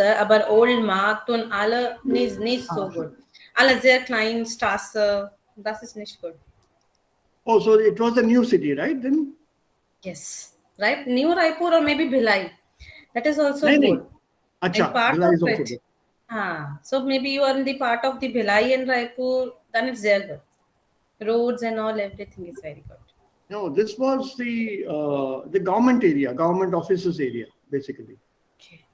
Sir, aber old Markt und alle nicht so gut. Alle sehr klein, Straße, das ist nicht gut. Oh, so it was a new city, right? Then? Yes, right? New Raipur or maybe Bhilai. That is also No. good. In Acha, part Bhilai is of also it. good. So maybe you are in the part of the Bhilai and Raipur, then it's there good. Roads and all, everything is very good. No, this was the government area, government offices area, basically. Okay.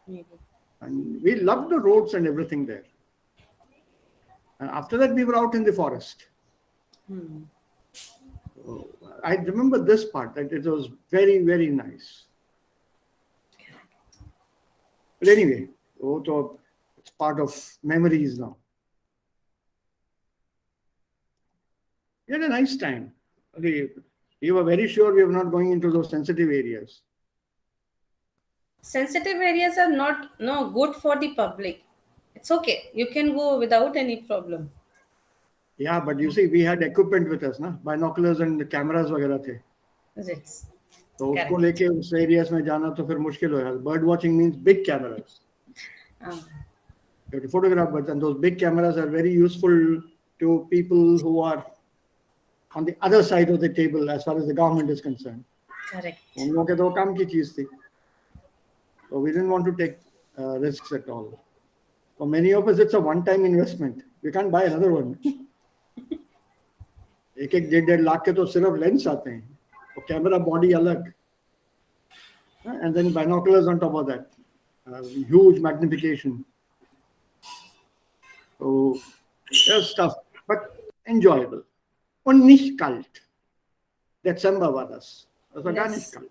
Maybe. And we loved the roads and everything there. And after that, we were out in the forest. So I remember this part, that it was very, very nice. But anyway, it's part of memories now. We had a nice time. We were very sure we were not going into those sensitive areas. Sensitive areas are not good for the public. It's okay. You can go without any problem. Yeah, but you see, we had equipment with us, na? Binoculars and the cameras वगैरह थे. Yes. तो उसको लेके उस areas में जाना तो फिर मुश्किल हो जाता. Bird watching means big cameras. You have to photograph birds, and those big cameras are very useful to people who are on the other side of the table as far as the government is concerned. Correct. हम लोग के तो काम की चीज थी. So we didn't want to take risks at all. For many of us, it's a one-time investment. We can't buy another one. एक 1.5 लाख के तो सिर्फ लेंस आते हैं, और कैमरा बॉडी अलग, and then binoculars on top of that, huge magnification. So there's stuff, but enjoyable. Und nicht kalt. December war das. Das war gar nicht kalt.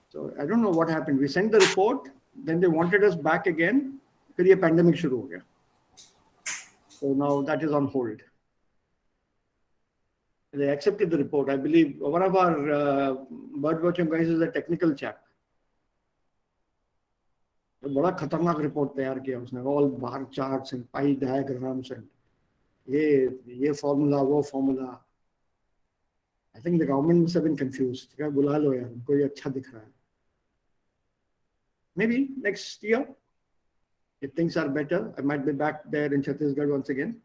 So I don't know what happened. We sent the report, then they wanted us back again. फिर ये pandemic शुरू हो गया. So now that is on hold. They accepted the report. I believe one of our bird watching guys is a technical chap. बड़ा खतरनाक report तैयार किया उसने, all bar charts and pie diagrams and ये formula वो formula. I think the government must have been confused. क्या बुला लो यार, कोई अच्छा दिख रहा है. Maybe next year, if things are better, I might be back there in Chhattisgarh once again.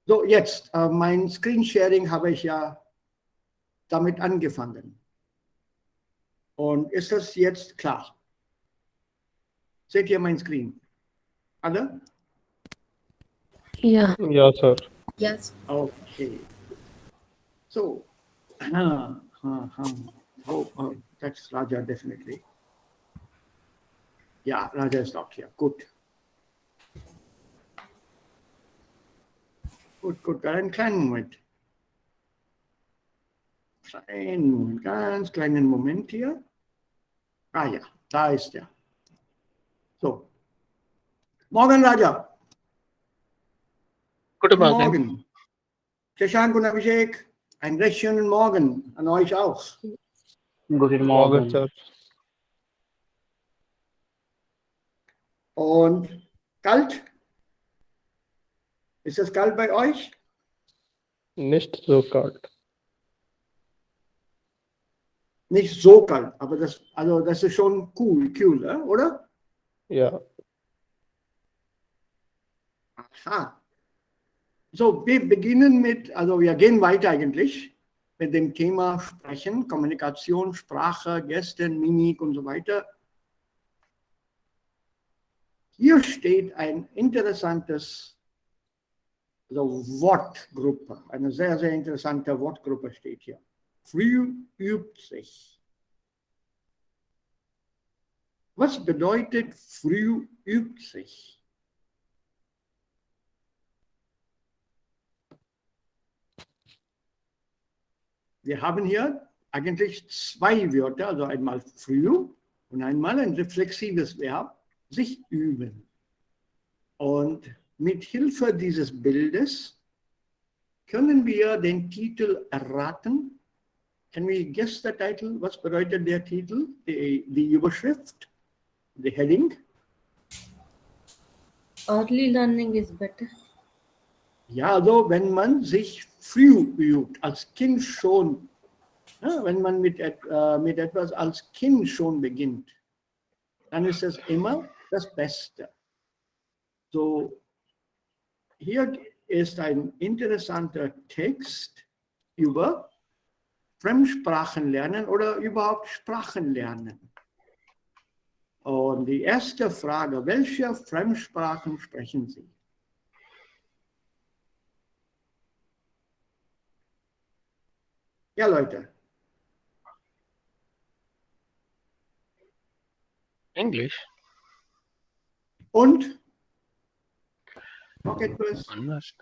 So jetzt, mein Screen-Sharing habe ich ja damit angefangen. Und ist das jetzt klar? Seht ihr mein Screen? Alle? Yeah. Yeah, sir. Yes. Okay. So, oh, that's Raja definitely. Yeah, Raja is not here. Good. Gut. Einen kleinen Moment. Ganz kleinen Moment hier. Ah ja, da ist er. So. Morgen, Raja. Guten Morgen. Morgen. Shashank und Abhishek, einen recht schönen Morgen an euch auch. Guten Morgen, sir. Und kalt? Ist es kalt bei euch? Nicht so kalt. Nicht so kalt, aber das ist schon kühl, oder? Ja. Aha. So, wir beginnen wir gehen weiter eigentlich mit dem Thema Sprechen, Kommunikation, Sprache, Gesten, Mimik und so weiter. Hier steht ein interessantes Wortgruppe, eine sehr, sehr interessante Wortgruppe steht hier. Früh übt sich. Was bedeutet früh übt sich? Wir haben hier eigentlich 2 Wörter, also einmal früh und einmal ein reflexives Verb, sich üben. Und mit Hilfe dieses Bildes können wir den Titel erraten. Can we guess the title? Was bedeutet der Titel? Die Überschrift? The heading? Early learning is better. Ja, also wenn man sich früh übt, als Kind schon Ja, wenn man mit etwas als Kind schon beginnt, dann ist es immer das Beste. So, hier ist ein interessanter Text über Fremdsprachen lernen oder überhaupt Sprachen lernen. Und die erste Frage, welche Fremdsprachen sprechen Sie? Ja, Leute. English. Und? Noch etwas? Anders.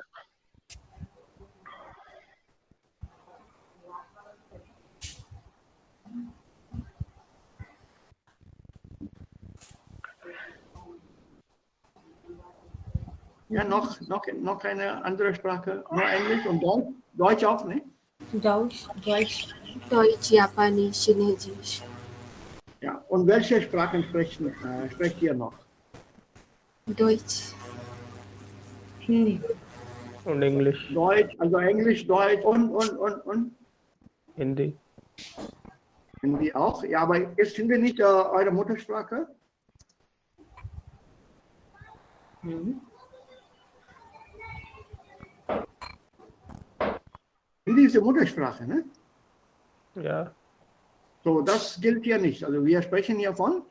Ja, noch eine andere Sprache, nur Englisch und Deutsch? Deutsch auch, ne? Deutsch. Deutsch, Japanisch, Chinesisch. Ja, und welche Sprachen sprecht ihr noch? Deutsch. Hindi. Und English, Deutsch, also Englisch, Deutsch und Hindi. Hindi auch. Ja, aber ist Hindi nicht eure Muttersprache? Mhm. Hindi ist die Muttersprache, ne? Ja, So, das gilt hier nicht. Also wir sprechen hier von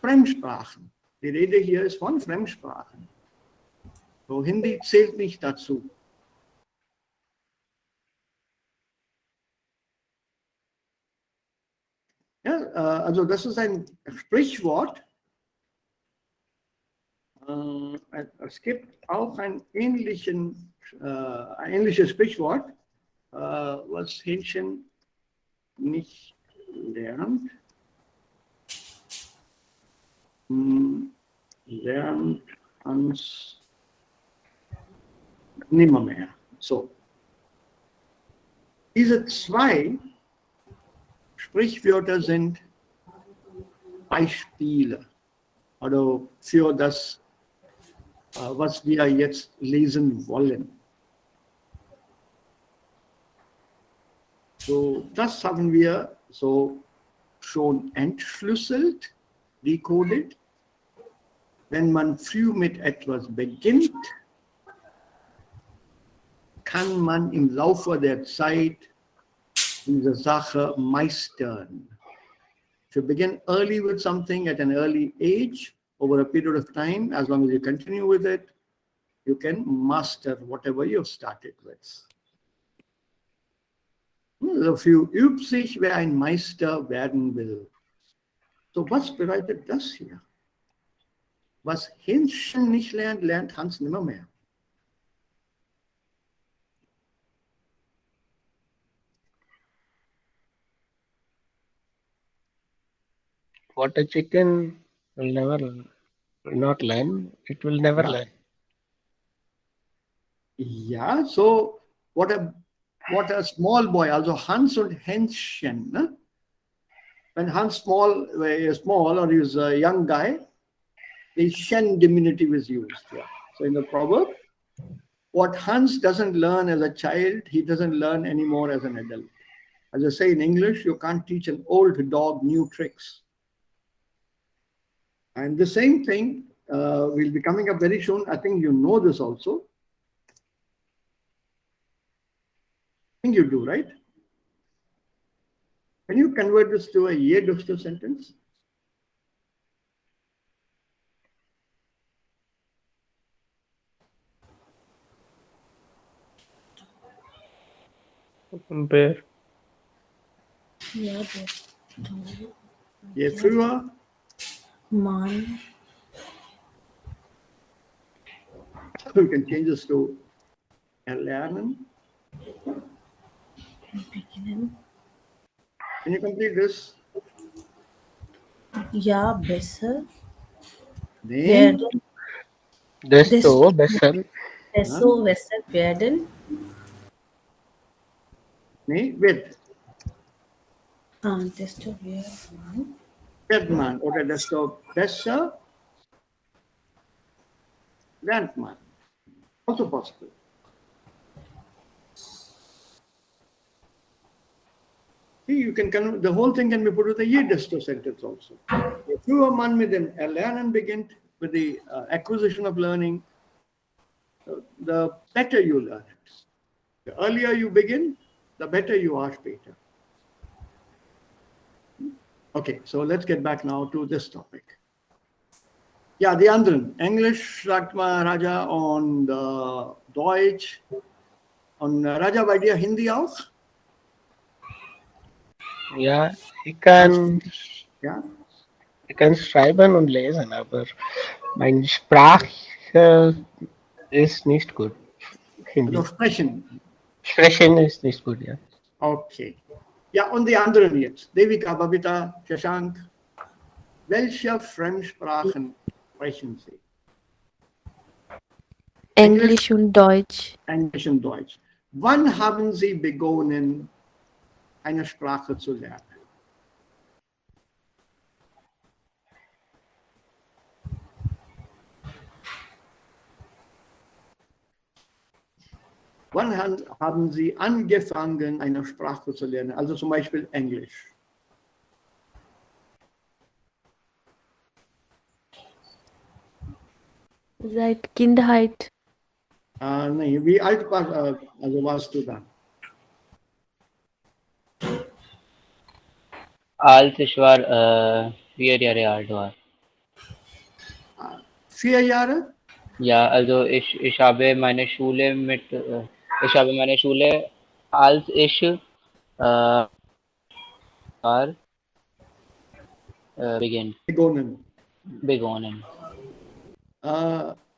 Fremdsprachen. Die Rede hier ist von Fremdsprachen. So, Hindi zählt nicht dazu. Ja, also das ist ein Sprichwort. Es gibt auch ein ähnliches Sprichwort, was Hähnchen nicht lernt. Lernt ans nimmermehr. So. Diese zwei Sprichwörter sind Beispiele oder für das, was wir jetzt lesen wollen. So, das haben wir so schon entschlüsselt, decoded. Wenn man früh mit etwas beginnt, kann man im Laufe der Zeit diese Sache meistern. If you begin early with something at an early age, over a period of time, as long as you continue with it, you can master whatever you've started with. So viel übt sich, wer ein Meister werden will. So, was bedeutet das hier? Was Hähnchen nicht lernt, lernt Hans nimmermehr. What a chicken will not learn, it will never Ja. learn. Ja, so what a small boy, also Hans und Hänschen. Ne? When Hans is small or he's a young guy, the Shen diminutive is used here. So in the proverb, what Hans doesn't learn as a child, he doesn't learn anymore as an adult. As I say in English, you can't teach an old dog new tricks. And the same thing will be coming up very soon. I think you know this also. I think you do, right? Can you convert this to a ye dosto sentence? compare. Ja, das. Je früher, Mann. we can change this to erlernen. Beginnen. Can you complete this? Ja, besser. Nee. Werden. Desto besser. Desto besser werden. Nee, wird. Desto werden. Wird man oder desto besser lernt man. Also possible. See, you can the whole thing can be put with a jedes sentence also. Früher man mit dem Erlernen beginnt, with the acquisition of learning, the better you learn it. The earlier you begin, the better you are später. Okay, so let's get back now to this topic. Ja, die anderen. Englisch sagt mal Raja und Deutsch. Und Raja, bei dir Hindi auch? Ja, Ja? ich kann schreiben und lesen, aber meine Sprache ist nicht gut. Hindi. Also sprechen. Sprechen ist nicht gut, ja. Okay. Ja, und die anderen jetzt. Devika, Babita, Shashank. Welche Fremdsprachen sprechen Sie? Englisch und Deutsch. Englisch und Deutsch. Wann haben Sie begonnen, eine Sprache zu lernen? Wann haben Sie angefangen, eine Sprache zu lernen? Also zum Beispiel Englisch. Seit Kindheit. Nee, wie alt warst du dann? Als ich war 4 Jahre alt war. 4 Jahre? Ja, also ich habe meine Schule als ich war Begonnen. begonnen.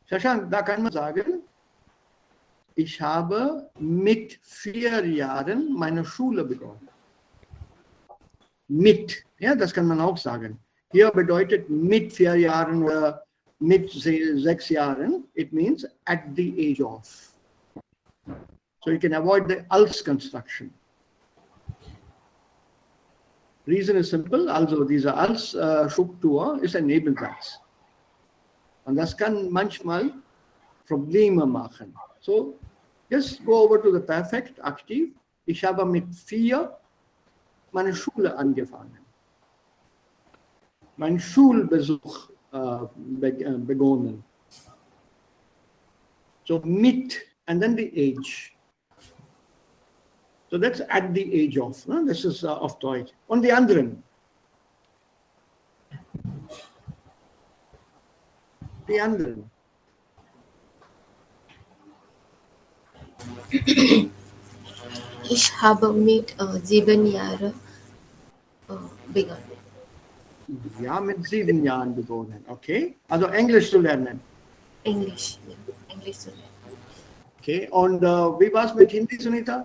Shashank, da kann man sagen, ich habe mit 4 Jahren meine Schule begonnen. Mit, ja, das kann man auch sagen. Hier bedeutet mit 4 Jahren oder mit 6 Jahren. It means at the age of. So you can avoid the als construction. Reason is simple. Also diese als Struktur ist ein Nebensatz. Und das kann manchmal Probleme machen. So, just go over to the perfect aktiv. Ich habe mit 4 meine Schule angefangen. Mein Schulbesuch begonnen. So mit, and then the age. So that's at the age of. No? This is auf Deutsch. Und die anderen. Die anderen. Ich habe mit 7 Jahren begonnen. Ja, mit 7 Jahren begonnen. Okay. Also Englisch zu lernen. Englisch, ja. Englisch zu lernen. Okay. Und wie war es mit Hindi, Sunita?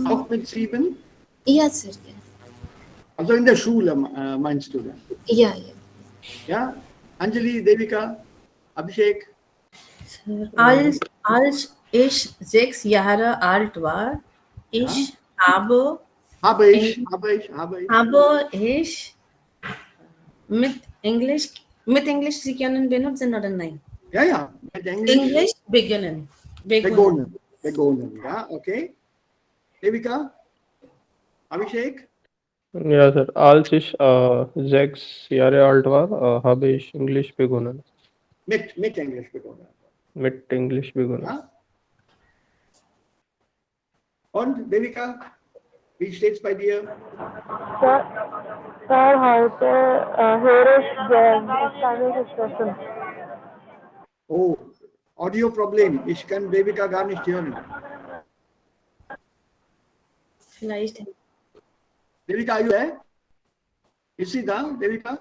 Auch mit 7? Ja, Sir. Ja, Also in der Schule meinst du dann? ja. Ja. Ja? Anjali, Devika, Abhishek? Als ich 6 Jahre alt war, habe ich mit Englisch Sie können benutzen oder nein? Ja, ja, mit Englisch. Englisch beginnen. Begonnen, ja, okay. Devika? Abhishek? Ja, Sir. Als ich 6 Jahre alt war, habe ich Englisch begonnen. Mit Englisch begonnen. Mit Englisch begonnen. Ja? Und Devika, wie steht's bei dir? Sir, heute höre ich keine Diskussion. Oh, Audioproblem. Ich kann Devika gar nicht hören. Vielleicht. Devika, are you there? Ist sie da, Devika?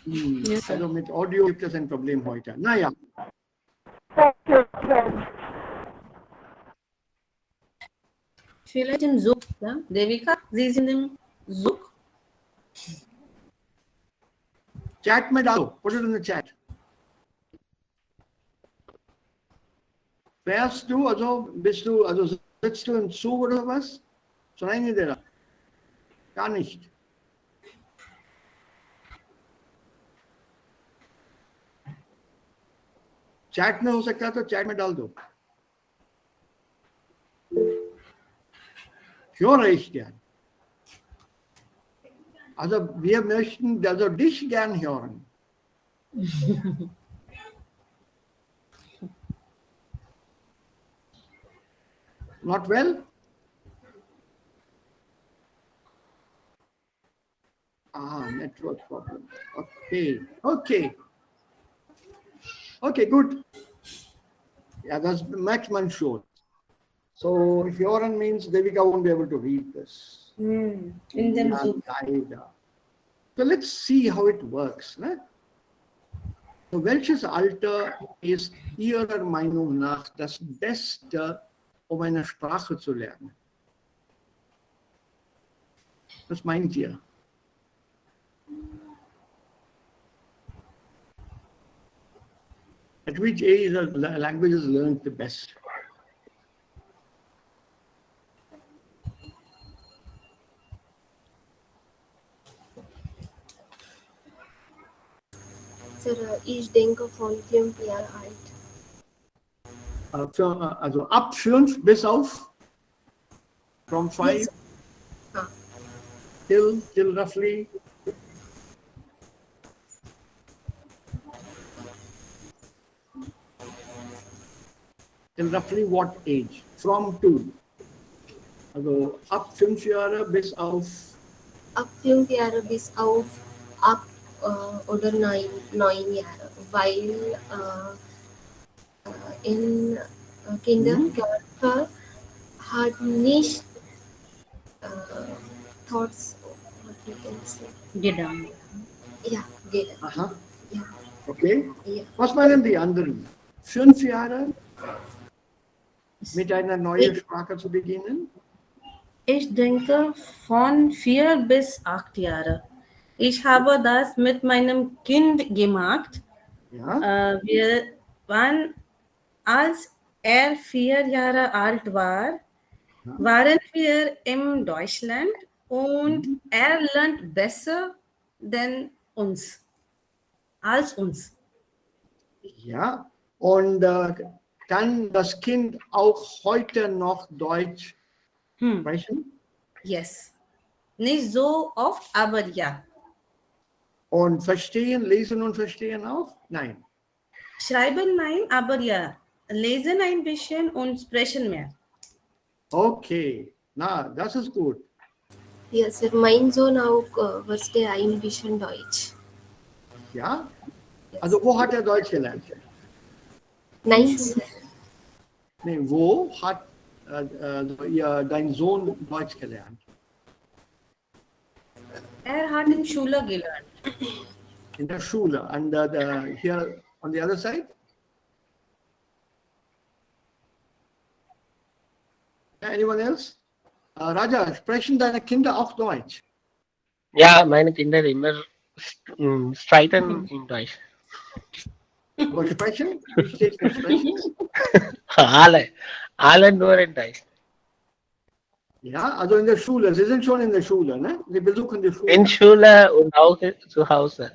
Yes, Also mit Audio gibt es ein Problem heute. Naja. Vielleicht im Zug, ja? Devika, Sie sind im Zug? Chat में डालो. Put it in the chat. Fährst du, also sitzt du im Zug oder was? सुनाई दे रहा? gar nicht. Chat में हो सकता है तो chat में डाल दो. Höre ich gern. Also wir möchten also dich gern hören. Not well? Network problem. Okay. Okay, good. Yeah, das merkt man schon. So hören means Devika won't be able to read this. In dem Ja, Zug. leider. So let's see how it works. Ne? So welches Alter ist Ihrer Meinung nach das Beste, um eine Sprache zu lernen? Was meint ihr? At which age the language is learned the best? Sir, ich denke von 5 Jahren alt. Also ab 5 bis auf? From 5 Yes. till roughly? Till roughly what age? From to? Also ab 5 Jahre bis auf? Ab 5 Jahre bis auf 8 oder 9 Jahre, weil in Kindergarten hat nicht thoughts, what we can say. Gedanken. Ja, geht. Aha. Ja. Okay. Ja. Was meinen die anderen? 5 Jahre mit einer neuen Sprache zu beginnen? Ich denke von 4 bis 8 Jahre. Ich habe das mit meinem Kind gemacht. Ja. Wir waren, als er 4 Jahre alt war, waren wir in Deutschland und er lernt besser als uns. Ja. Und kann das Kind auch heute noch Deutsch sprechen? Yes. Nicht so oft, aber ja. Und verstehen, lesen und verstehen auch? Nein. Schreiben nein, aber ja. Lesen ein bisschen und sprechen mehr. Okay. Na, das ist gut. Ja, Sir, mein Sohn auch versteht ein bisschen Deutsch. Ja? Also wo hat er Deutsch gelernt? Nein, Sir. Nee, wo hat dein Sohn Deutsch gelernt? Er hat in Schule gelernt. In der Schule. And here on the other side? Anyone else? Raja, sprechen deine Kinder auch Deutsch? Ja, meine Kinder immer streiten in Deutsch. Aber sprechen? Wie steht für sprechen? Alle nur in Deutsch. Ja, also in der Schule. Sie sind schon in der Schule, ne? Sie besuchen die Schule. In Schule und auch zu Hause.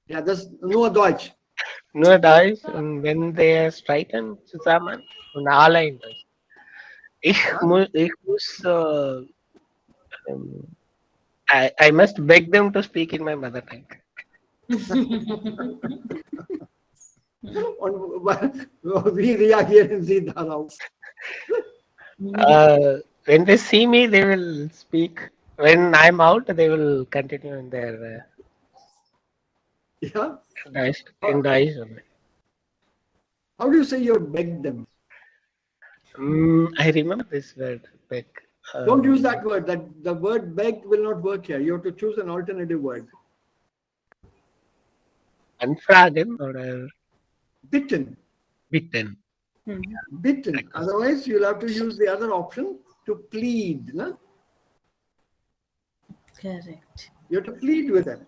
Ja, das ist nur Deutsch. Nur Deutsch und wenn wir streiten zusammen und alle in Deutsch. Ich muss I must beg them to speak in my mother tongue. Und wie reagieren Sie darauf? When they see me, they will speak. When I'm out, they will continue in their Ja? Deutsch. In Deutsch only. How do you say you beg them? I remember this word, beg. Don't use that word. The word beg will not work here. You have to choose an alternative word. Anfragen or Bitten. bitten. Bitten. Otherwise, you'll have to use the other option to plead. No? Correct. You have to plead with them.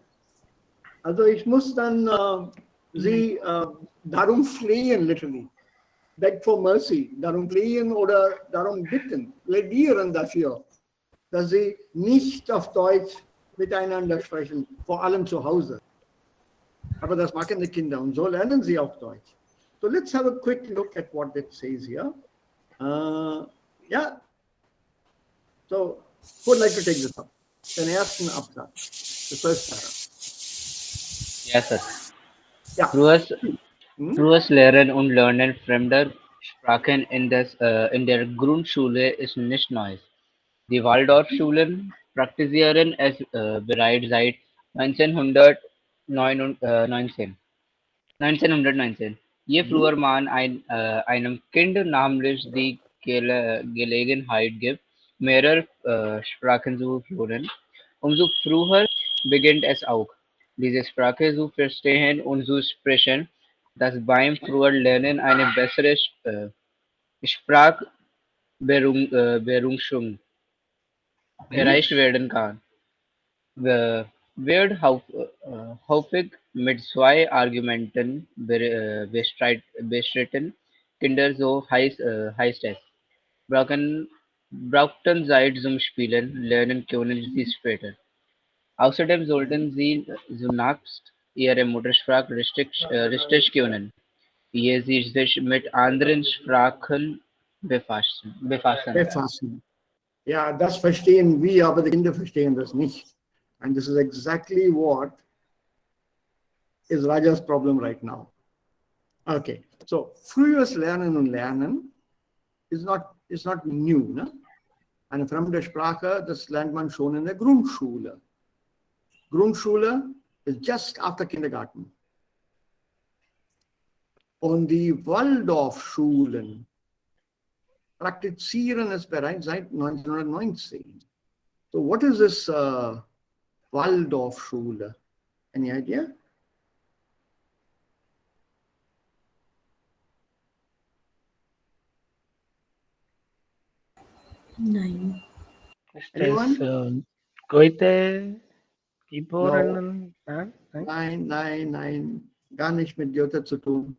Also ich muss dann sie darum flehen, literally. Beg for mercy. Darum flehen oder darum bitten. Plädieren dafür, dass sie nicht auf Deutsch miteinander sprechen, vor allem zu Hause. Aber das machen die Kinder und so lernen sie auch Deutsch. So let's have a quick look at what it says here. Yeah. So, who would like to take this up? Den ersten Absatz, the first para. Yes, sir. Yeah. Frühes, Hmm? frühes Lehren und Lernen fremder Sprachen in der Grundschule ist nicht neu. Die Waldorfschulen praktizieren es bereits seit 1919. 1919. Je früher man einem Kind namentlich die Gelegenheit gibt, mehrere Sprachen zu lernen, umso früher beginnt es auch, diese Sprache zu verstehen und zu sprechen, dass beim frühen Lernen eine bessere Sprachbeherrschung erreicht werden kann. Wird häufig mit zwei Argumenten bestritten. Kinder, so heißt es, brauchen, brauchten Zeit zum Spielen, lernen können sie später. Außerdem sollten sie zunächst ihre Muttersprache richtig können, ehe sie sich mit anderen Sprachen befassen. Befassen. Ja, das verstehen wir, aber die Kinder verstehen das nicht. And this is exactly what is Raja's problem right now. Okay, so frühes Lernen und Lernen is not new. Ne? Eine fremde Sprache, das lernt man schon in der Grundschule. Grundschule is just after Kindergarten. Und die Waldorfschulen praktizieren es bereits seit 1919. So what is this Waldorfschule? Any idea? Nein. Ist Anyone? das Goethe No. geboren? Nein? Nein. Gar nicht mit Goethe zu tun.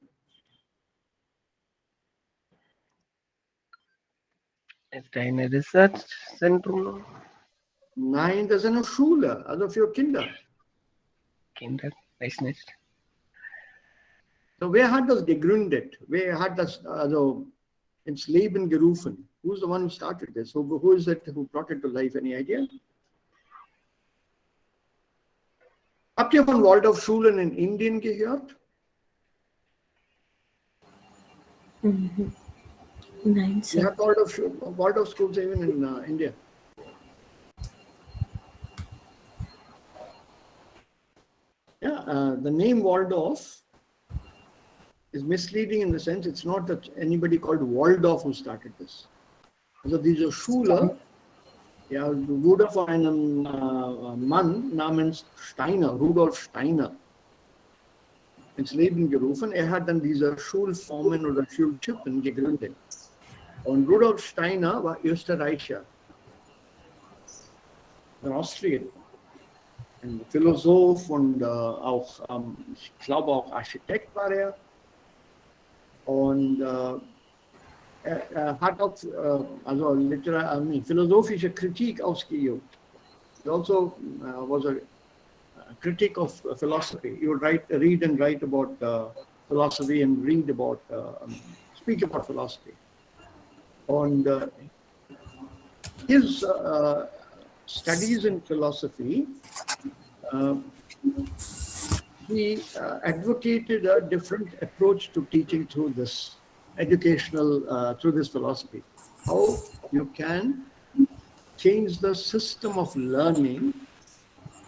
Ist ein Research-Zentrum? Nein, das ist eine Schule, also für Kinder. Kinder? Weiß nicht. So, wer hat das gegründet? Wer hat das also ins Leben gerufen? Who's the one who started this? Who is it who brought it to life? Any idea? Habt ihr von Waldorfschulen in Indien gehört? Nein, You Sir. have Waldorf schools even in India. Yeah, the name Waldorf is misleading in the sense it's not that anybody called Waldorf who started this. Also diese Schule ja, wurde von einem Mann namens Steiner, Rudolf Steiner, ins Leben gerufen. Er hat dann diese Schulformen oder Schultypen gegründet. Und Rudolf Steiner war Österreicher, ein Austrian, ein Philosoph und auch, ich glaube auch Architekt war er. Und er hat auch also philosophische Kritik ausgeübt. He also was a critic of philosophy. He would read and write about philosophy and speak about philosophy. And his studies in philosophy, he advocated a different approach to teaching through this through this philosophy. How you can change the system of learning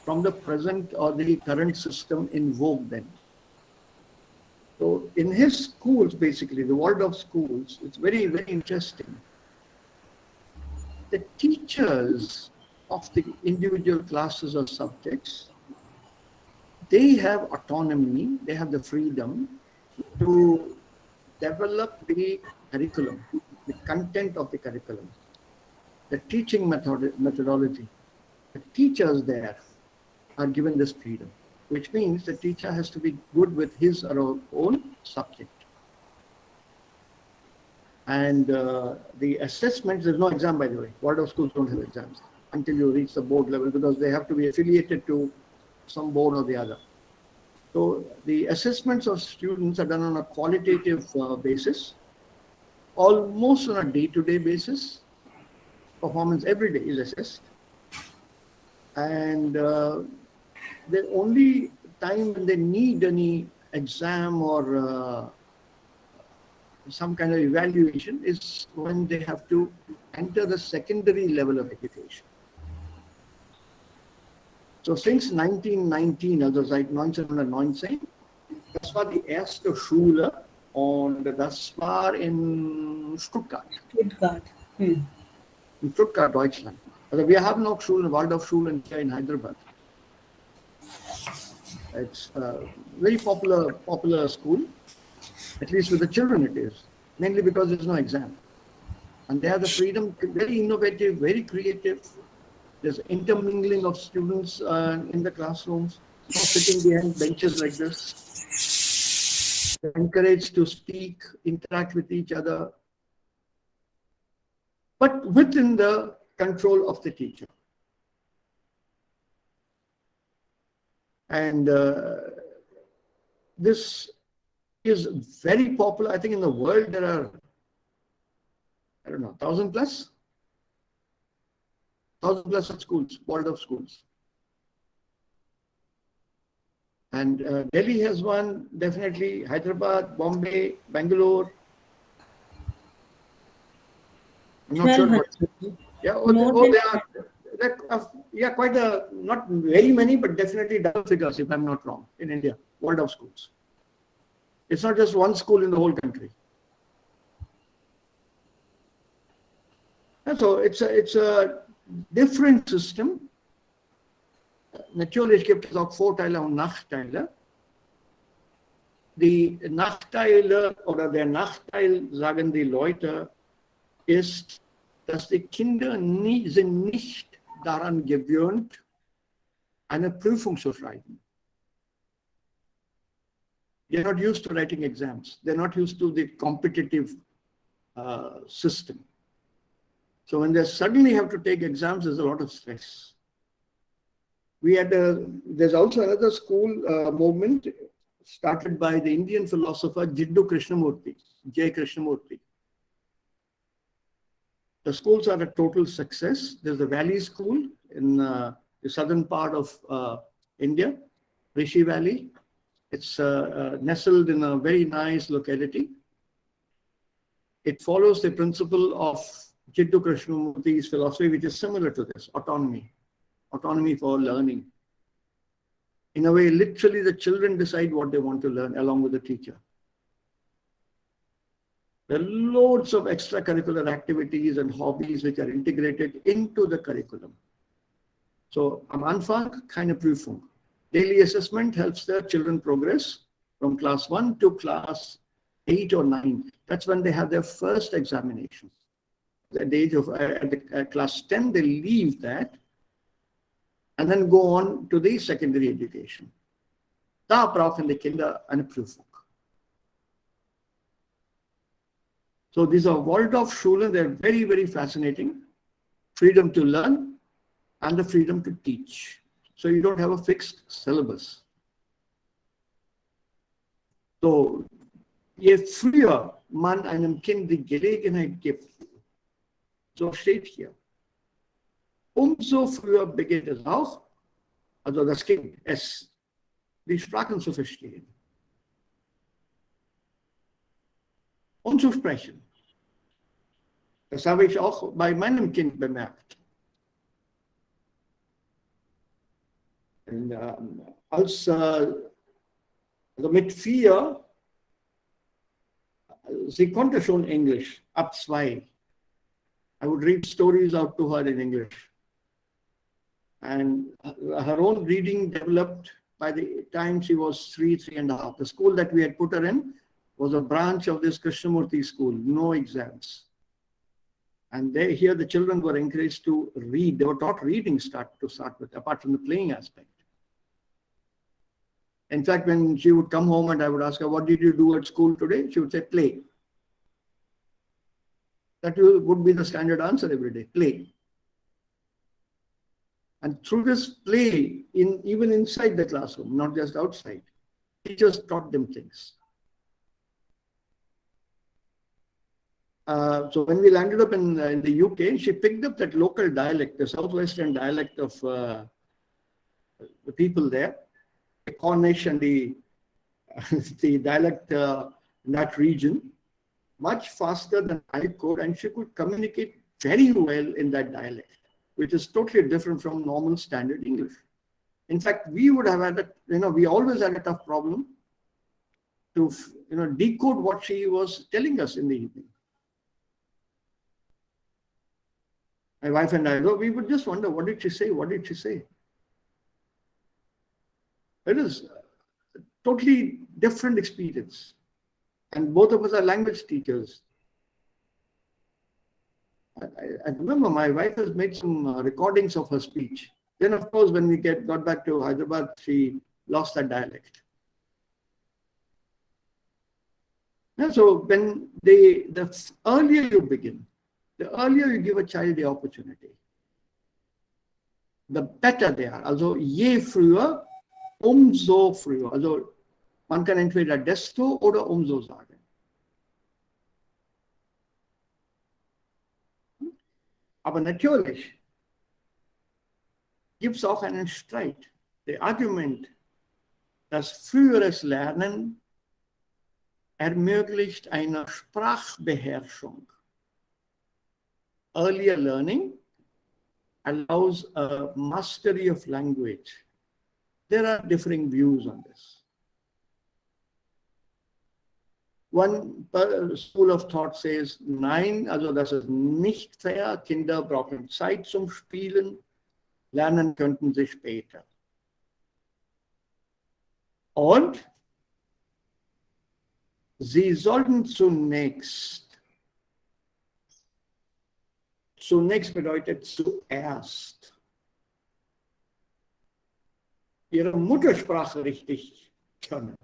from the present or the current system in vogue then. So in his schools, basically, the Waldorf schools, it's very, very interesting. The teachers of the individual classes or subjects, they have autonomy, they have the freedom to develop the curriculum, the content of the curriculum, the teaching methodology. The teachers there are given this freedom, which means the teacher has to be good with his or her own subject. And the assessments, there's no exam, by the way. Waldorf schools don't have exams until you reach the board level because they have to be affiliated to some board or the other. So the assessments of students are done on a qualitative basis, almost on a day-to-day basis. performance every day is assessed. And the only time when they need any exam or some kind of evaluation is when they have to enter the secondary level of education. So since 1919, also seit 1919, das war die erste Schule und das war in Stuttgart. Stuttgart. In Stuttgart, Deutschland. Also wir haben auch Schulen, Waldorfschulen hier in Hyderabad. It's a very popular school, at least with the children it is, mainly because there's no exam. And they have the freedom, very innovative, very creative. There's intermingling of students in the classrooms, not sitting behind benches like this. They're encouraged to speak, interact with each other, but within the control of the teacher. And this is very popular. I think in the world there are, I don't know, 1,000 plus? 1,000 plus of schools, Waldorf schools. And Delhi has one, definitely Hyderabad, Bombay, Bangalore. I'm not sure what. Yeah, yeah, quite a, not very many, but definitely double figures, if I'm not wrong, in India, Waldorf schools. It's not just one school in the whole country. And so it's a different system. Natürlich gibt es auch Vorteile und Nachteile. Die Nachteile oder der Nachteil, sagen die Leute, ist, dass die Kinder sind nicht daran gewöhnt, eine Prüfung zu schreiben. They're not used to writing exams. They're not used to the competitive system. So when they suddenly have to take exams, there's a lot of stress. There's also another school movement started by the Indian philosopher Jiddu Krishnamurti, J. Krishnamurti. The schools are a total success. There's the Valley School in the southern part of India, Rishi Valley. It's nestled in a very nice locality. It follows the principle of Jiddu Krishnamurti's philosophy, which is similar to this, autonomy for learning. In a way, literally the children decide what they want to learn along with the teacher. There are loads of extracurricular activities and hobbies which are integrated into the curriculum. So am Anfang keine Prüfung. Daily assessment helps the children progress from class 1 to class 8 or 9. That's when they have their first examination. At the age of class 10, they leave that and then go on to the secondary education. Da brauchen die Kinder eine Prüfung. So these are Waldorf-Schulen. They're very, very fascinating. Freedom to learn and the freedom to teach. So you don't have a fixed syllabus. So je früher man einem Kind die Gelegenheit gibt, so steht hier, umso früher beginnt es auch, also das Kind, die Sprachen zu verstehen und zu sprechen. Das habe ich auch bei meinem Kind bemerkt. Und, also mit 4, sie konnte schon Englisch, ab 2. I would read stories out to her in English. And her own reading developed by the time she was 3.5. The school that we had put her in was a branch of this Krishnamurti school, no exams. And here the children were encouraged to read. They were taught reading to start with, apart from the playing aspect. In fact, when she would come home and I would ask her, what did you do at school today? She would say, play. That would be the standard answer every day, play. And through this play, even inside the classroom, not just outside, teachers taught them things. So when we landed up in the UK, she picked up that local dialect, the southwestern dialect of the people there, the Cornish and the the dialect in that region, much faster than I could, and she could communicate very well in that dialect, which is totally different from normal standard English. In fact, we would have had we always had a tough problem to decode what she was telling us in the evening. My wife and I, we would just wonder, what did she say? What did she say? It is a totally different experience. And both of us are language teachers. I remember my wife has made some recordings of her speech. Then, of course, when we got back to Hyderabad, she lost that dialect. And so when the earlier you begin, the earlier you give a child the opportunity, the better they are. Also, je früher, umso früher. Also, man kann entweder desto oder umso sagen. Aber natürlich gibt es auch einen Streit. Das Argument, dass früheres Lernen ermöglicht eine Sprachbeherrschung. Earlier learning allows a mastery of language. There are differing views on this. One school of thought says, nein, also das ist nicht fair. Kinder brauchen Zeit zum Spielen. Lernen könnten sie später. Und sie sollten zunächst bedeutet zuerst ihre Muttersprache richtig können.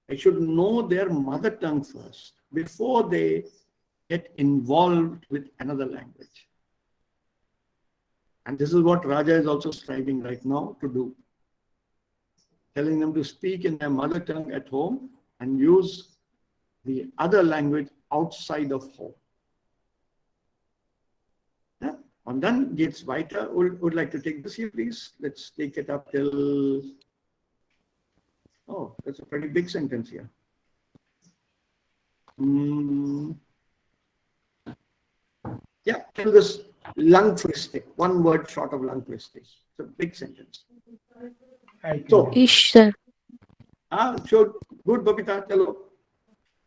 They should know their mother tongue first before they get involved with another language. And this is what Raja is also striving right now to do. Telling them to speak in their mother tongue at home and use the other language outside of home. Yeah. Und dann geht's weiter. Would like to take this here, please? Let's take it up till... Oh, that's a pretty big sentence here. Yeah, till this langfristig, one word short of langfristig. It's a big sentence. So, Ish, sir. sure. Good, Babita, chalo.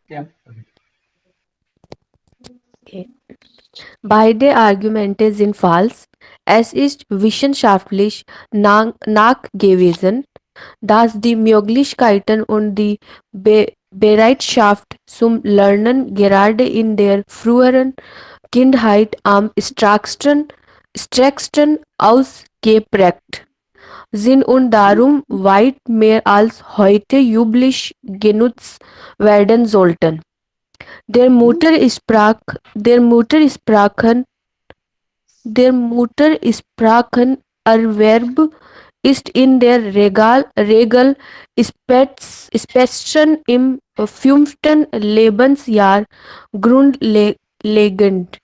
Yeah. Okay. Beide Argumente sind falsch. Es ist wissenschaftlich nachgewiesen, dass die Möglichkeiten und die Bereitschaft zum Lernen gerade in der früheren Kindheit am stärksten ausgeprägt sind und darum weit mehr als heute üblich genutzt werden sollten. Der Muttersprachenerwerb ist in der Regel spätestens im 5. Lebensjahr grundlegend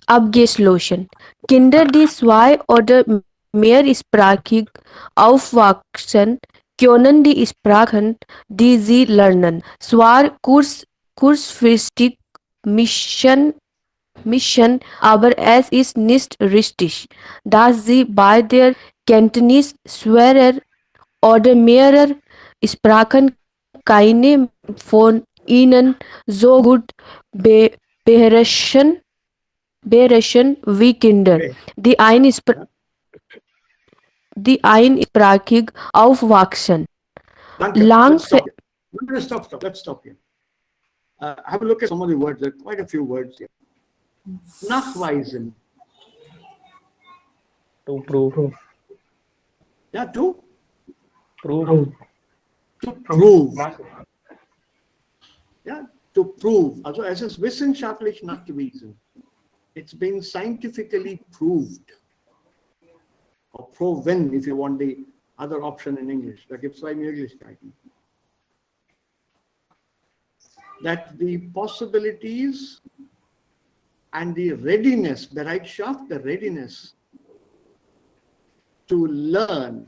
abgeschlossen. Kinder, die 2 oder mehrsprachig aufwachsen, können die Sprachen, die sie lernen, zwar kurzfristig mischen, aber es ist nicht richtig, dass sie bei der Kenntnis zweier oder mehrerer Sprachen keine von ihnen so gut beherrschen wie Kinder, die einsprachig aufwachsen. Let's stop here. Have a look at some of the words. There are quite a few words here. Nachweisen. To prove. Yeah, to Prove. prove. Yeah, to prove. Also, es ist wissenschaftlich nachgewiesen. It's been scientifically proved. Or proven, if you want the other option in English. Da gibt es 2 Möglichkeiten. that the possibilities and the readiness, Bereitschaft, the readiness to learn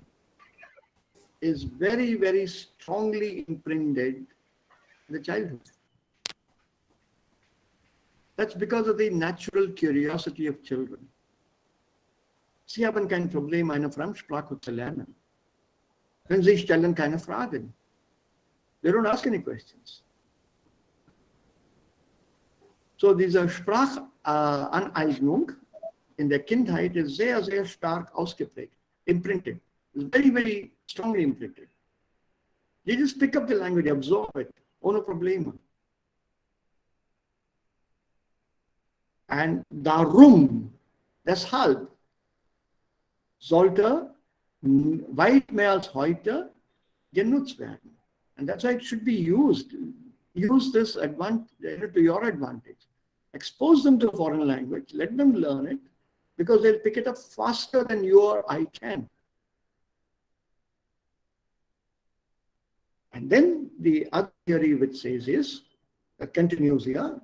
is very, very strongly imprinted in the childhood. That's because of the natural curiosity of children. Sie haben kein Problem, eine Fremdsprache zu lernen. Denn sie stellen keine Fragen. They don't ask any questions. So diese Sprachaneignung in der Kindheit ist sehr, sehr stark ausgeprägt, imprinted. It's very, very strongly imprinted. You just pick up the language, absorb it, ohne Probleme. Und darum, deshalb, sollte weit mehr als heute genutzt werden. And that's why it should be used. Use this advantage to your advantage. Expose them to foreign language, let them learn it, because they'll pick it up faster than you or I can. And then the other theory which says is, that continues here,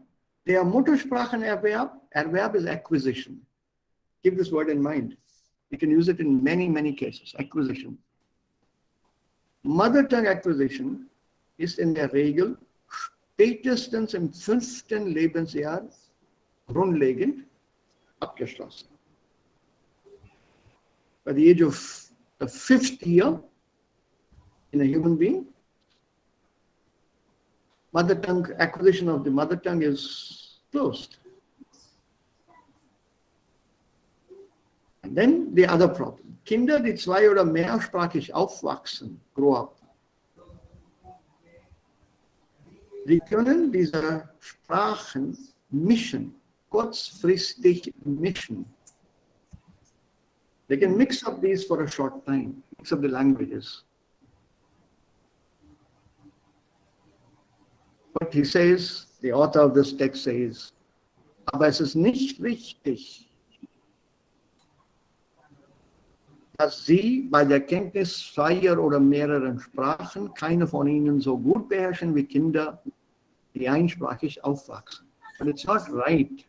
der Muttersprachenerwerb, Erwerb is acquisition. Keep this word in mind. You can use it in many, many cases, acquisition. Mother tongue acquisition ist in der Regel spätestens im 5. Lebensjahr grundlegend abgeschlossen. By the age of the 5th year in a human being, mother tongue acquisition of the mother tongue is closed. And then the other problem. Kinder, die 2- oder mehrsprachig aufwachsen, grow up. Sie können diese Sprachen mischen, kurzfristig mischen. They can mix up these for a short time, mix up the languages. But he says, the author of this text says, aber es ist nicht richtig, dass Sie bei der Kenntnis 2 oder mehreren Sprachen keine von ihnen so gut beherrschen wie Kinder, die einsprachig aufwachsen. But it's not right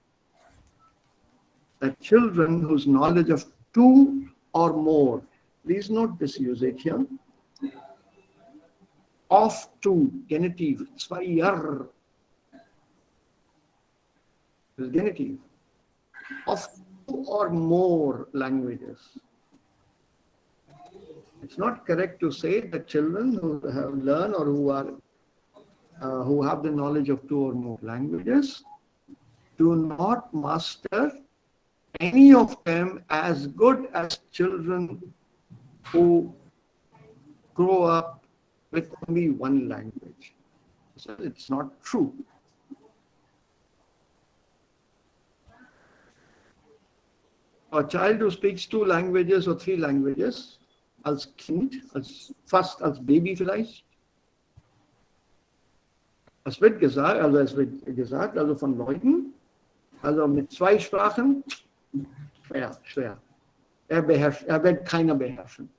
that children whose knowledge of 2 or more, please note this usage here, of 2, Genitiv, 2 is Genitiv, of 2 or more languages. It's not correct to say that children who have learned or who have the knowledge of 2 or more languages do not master any of them as good as children who grow up with only 1 language. So it's not true. A child who speaks 2 languages or 3 languages, als Kind, fast als Baby vielleicht. Es wird gesagt, also von Leuten, also mit 2 Sprachen, schwer. Er wird keiner beherrschen.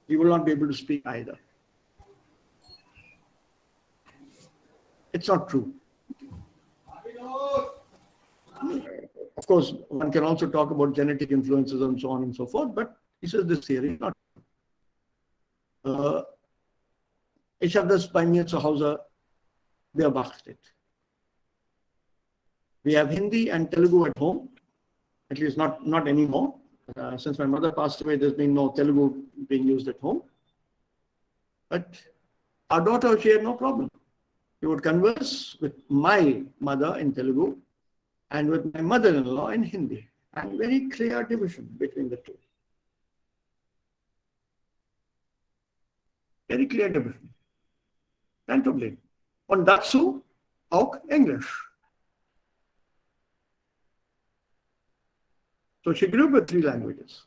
You will not be able to speak either. It's not true. Of course, one can also talk about genetic influences and so on and so forth, but he says this theory is not. Ich habe das bei mir zu Hause beobachtet. We have Hindi and Telugu at home, at least not anymore. Since my mother passed away, there's been no Telugu being used at home. But our daughter, she had no problem. She would converse with my mother in Telugu and with my mother-in-law in Hindi. And very clear division between the two. Very clear division. Kein Problem. Und dazu auch Englisch. So she grew up with 3 languages.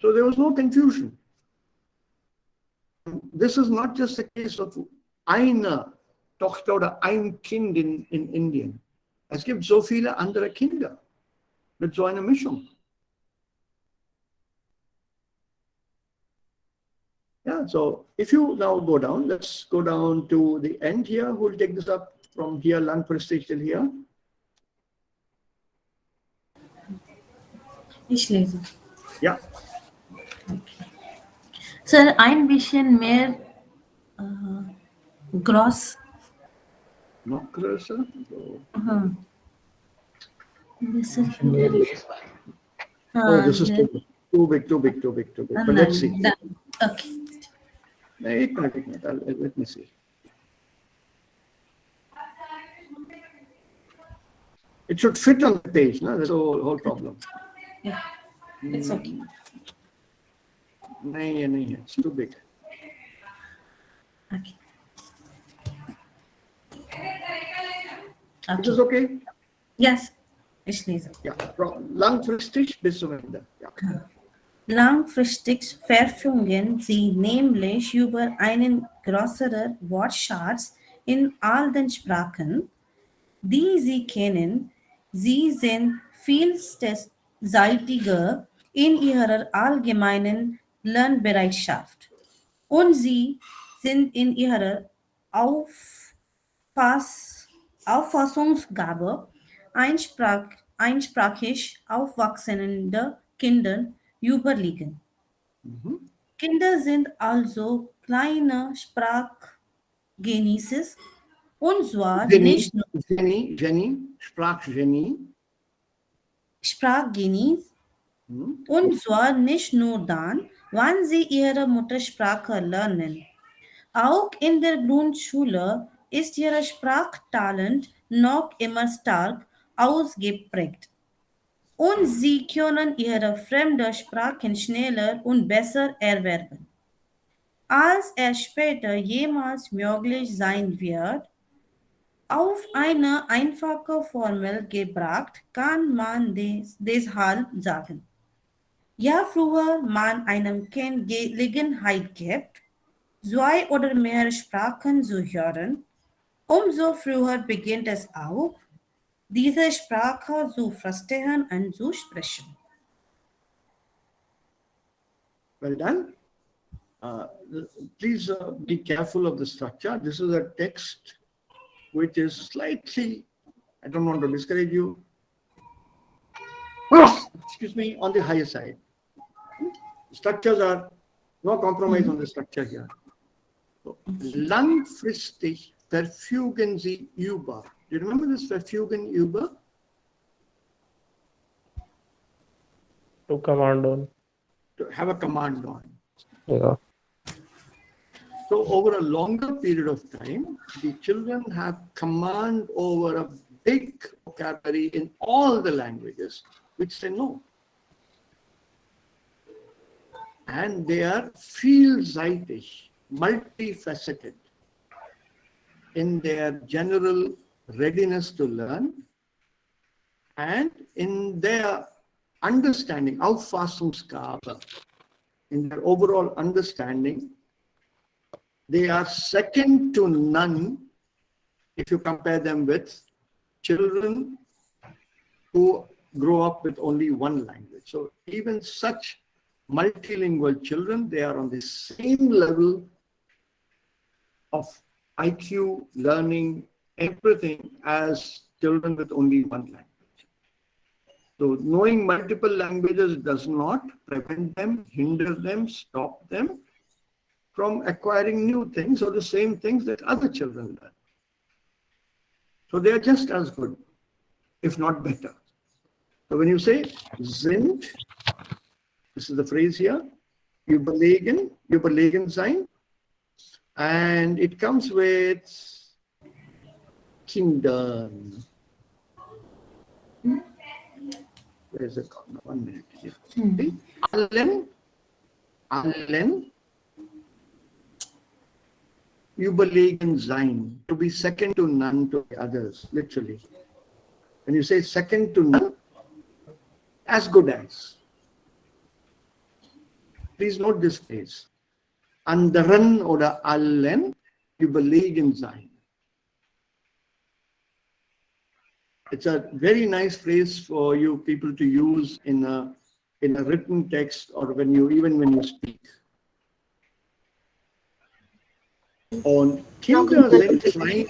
So there was no confusion. This is not just a case of eine Tochter oder ein Kind in Indien. Es gibt so viele andere Kinder mit so einer Mischung. Yeah, so if you now go down, let's go down to the end here. Who will take this up from here, Langfristig till here? Ich lese. Yeah. Sir, ein bisschen mehr groß. Noch größer. So. Bisschen Mehr lesen. Oh, this is then, too big. But nein, let's see. dann, okay. Wait a minute. Let me see. It should fit on the page, no? That's the whole problem. Yeah, it's okay. No, it's too big. Okay. Is this okay? Yes, ich lese. Ja, langfristig bis zum Ende. Ja. Langfristig verfügen sie nämlich über einen größeren Wortschatz in all den Sprachen, die sie kennen. Sie sind vielseitiger in ihrer allgemeinen Lernbereitschaft und sie sind in ihrer Auffassungsgabe einsprachig aufwachsende Kinder überlegen. Kinder sind also kleine Sprachgenies und zwar nicht nur Jenny, Sprachgenie. Sprachgenies und zwar nicht nur dann, wann sie ihre Muttersprache lernen. Auch in der Grundschule ist ihr Sprachtalent noch immer stark ausgeprägt. Und sie können ihre fremde Sprachen schneller und besser erwerben. Als es später jemals möglich sein wird, auf eine einfache Formel gebracht, kann man deshalb sagen. Je früher man einem Kind Gelegenheit gibt, 2 oder mehr Sprachen zu hören, umso früher beginnt es auch, diese Sprache zu verstehen und zu sprechen. Well done. Please be careful of the structure. This is a text which is slightly, I don't want to discourage you, excuse me, on the higher side. Structures are, no compromise on the structure here. So, langfristig verfügen sie über. Do you remember this verfügen über? To command on. To have a command on. Yeah. So over a longer period of time, the children have command over a big vocabulary in all the languages which they know. And they are vielseitig, multifaceted in their general readiness to learn and in their understanding, Auffassungsgabe, in their overall understanding. They are second to none if you compare them with children who grow up with only one language. So even such multilingual children, they are on the same level of IQ, learning, everything as children with only one language. So knowing multiple languages does not prevent them, hinder them, stop them from acquiring new things or the same things that other children learn. So they are just as good, if not better. So when you say sind, this is the phrase here, überlegen sein, and it comes with Kindern. Where's it gone? 1 minute. Here. Okay. Allen, überlegen sein, to be second to none to the others, literally. When you say second to none, as good as. Please note this phrase. Anderen oder allen überlegen sein. It's a very nice phrase for you people to use in a written text or when you speak. Und Noch Kinder einmal sind bitte. klein.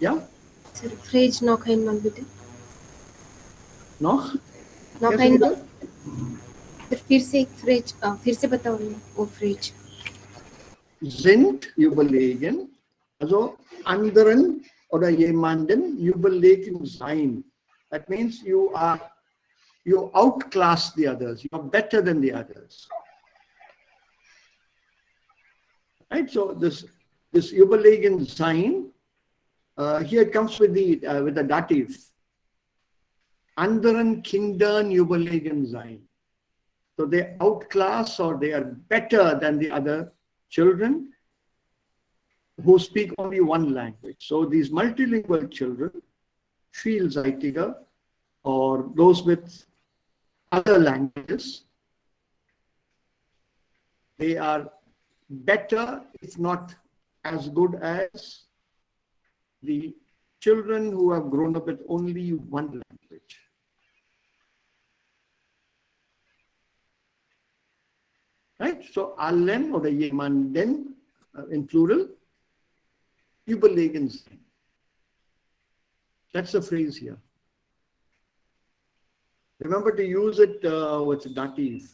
Ja, Sir, Fridge noch einmal bitte. noch? noch क्या einmal. Sunita? Sir, फिर से बताओ वो fridge. Sind überlegen, also anderen oder jemanden überlegen sein. That means you outclass the others, you are better than the others. Right? So this überlegen sein, here it comes with the dative. Anderen Kindern überlegen sein. So they outclass or they are better than the other children who speak only one language. So these multilingual children, Vielseitige, or those with other languages, they are better, if not as good as the children who have grown up with only one language. Right? So allen oder jemanden in plural, überlegen sein. That's the phrase here. Remember to use it with dative.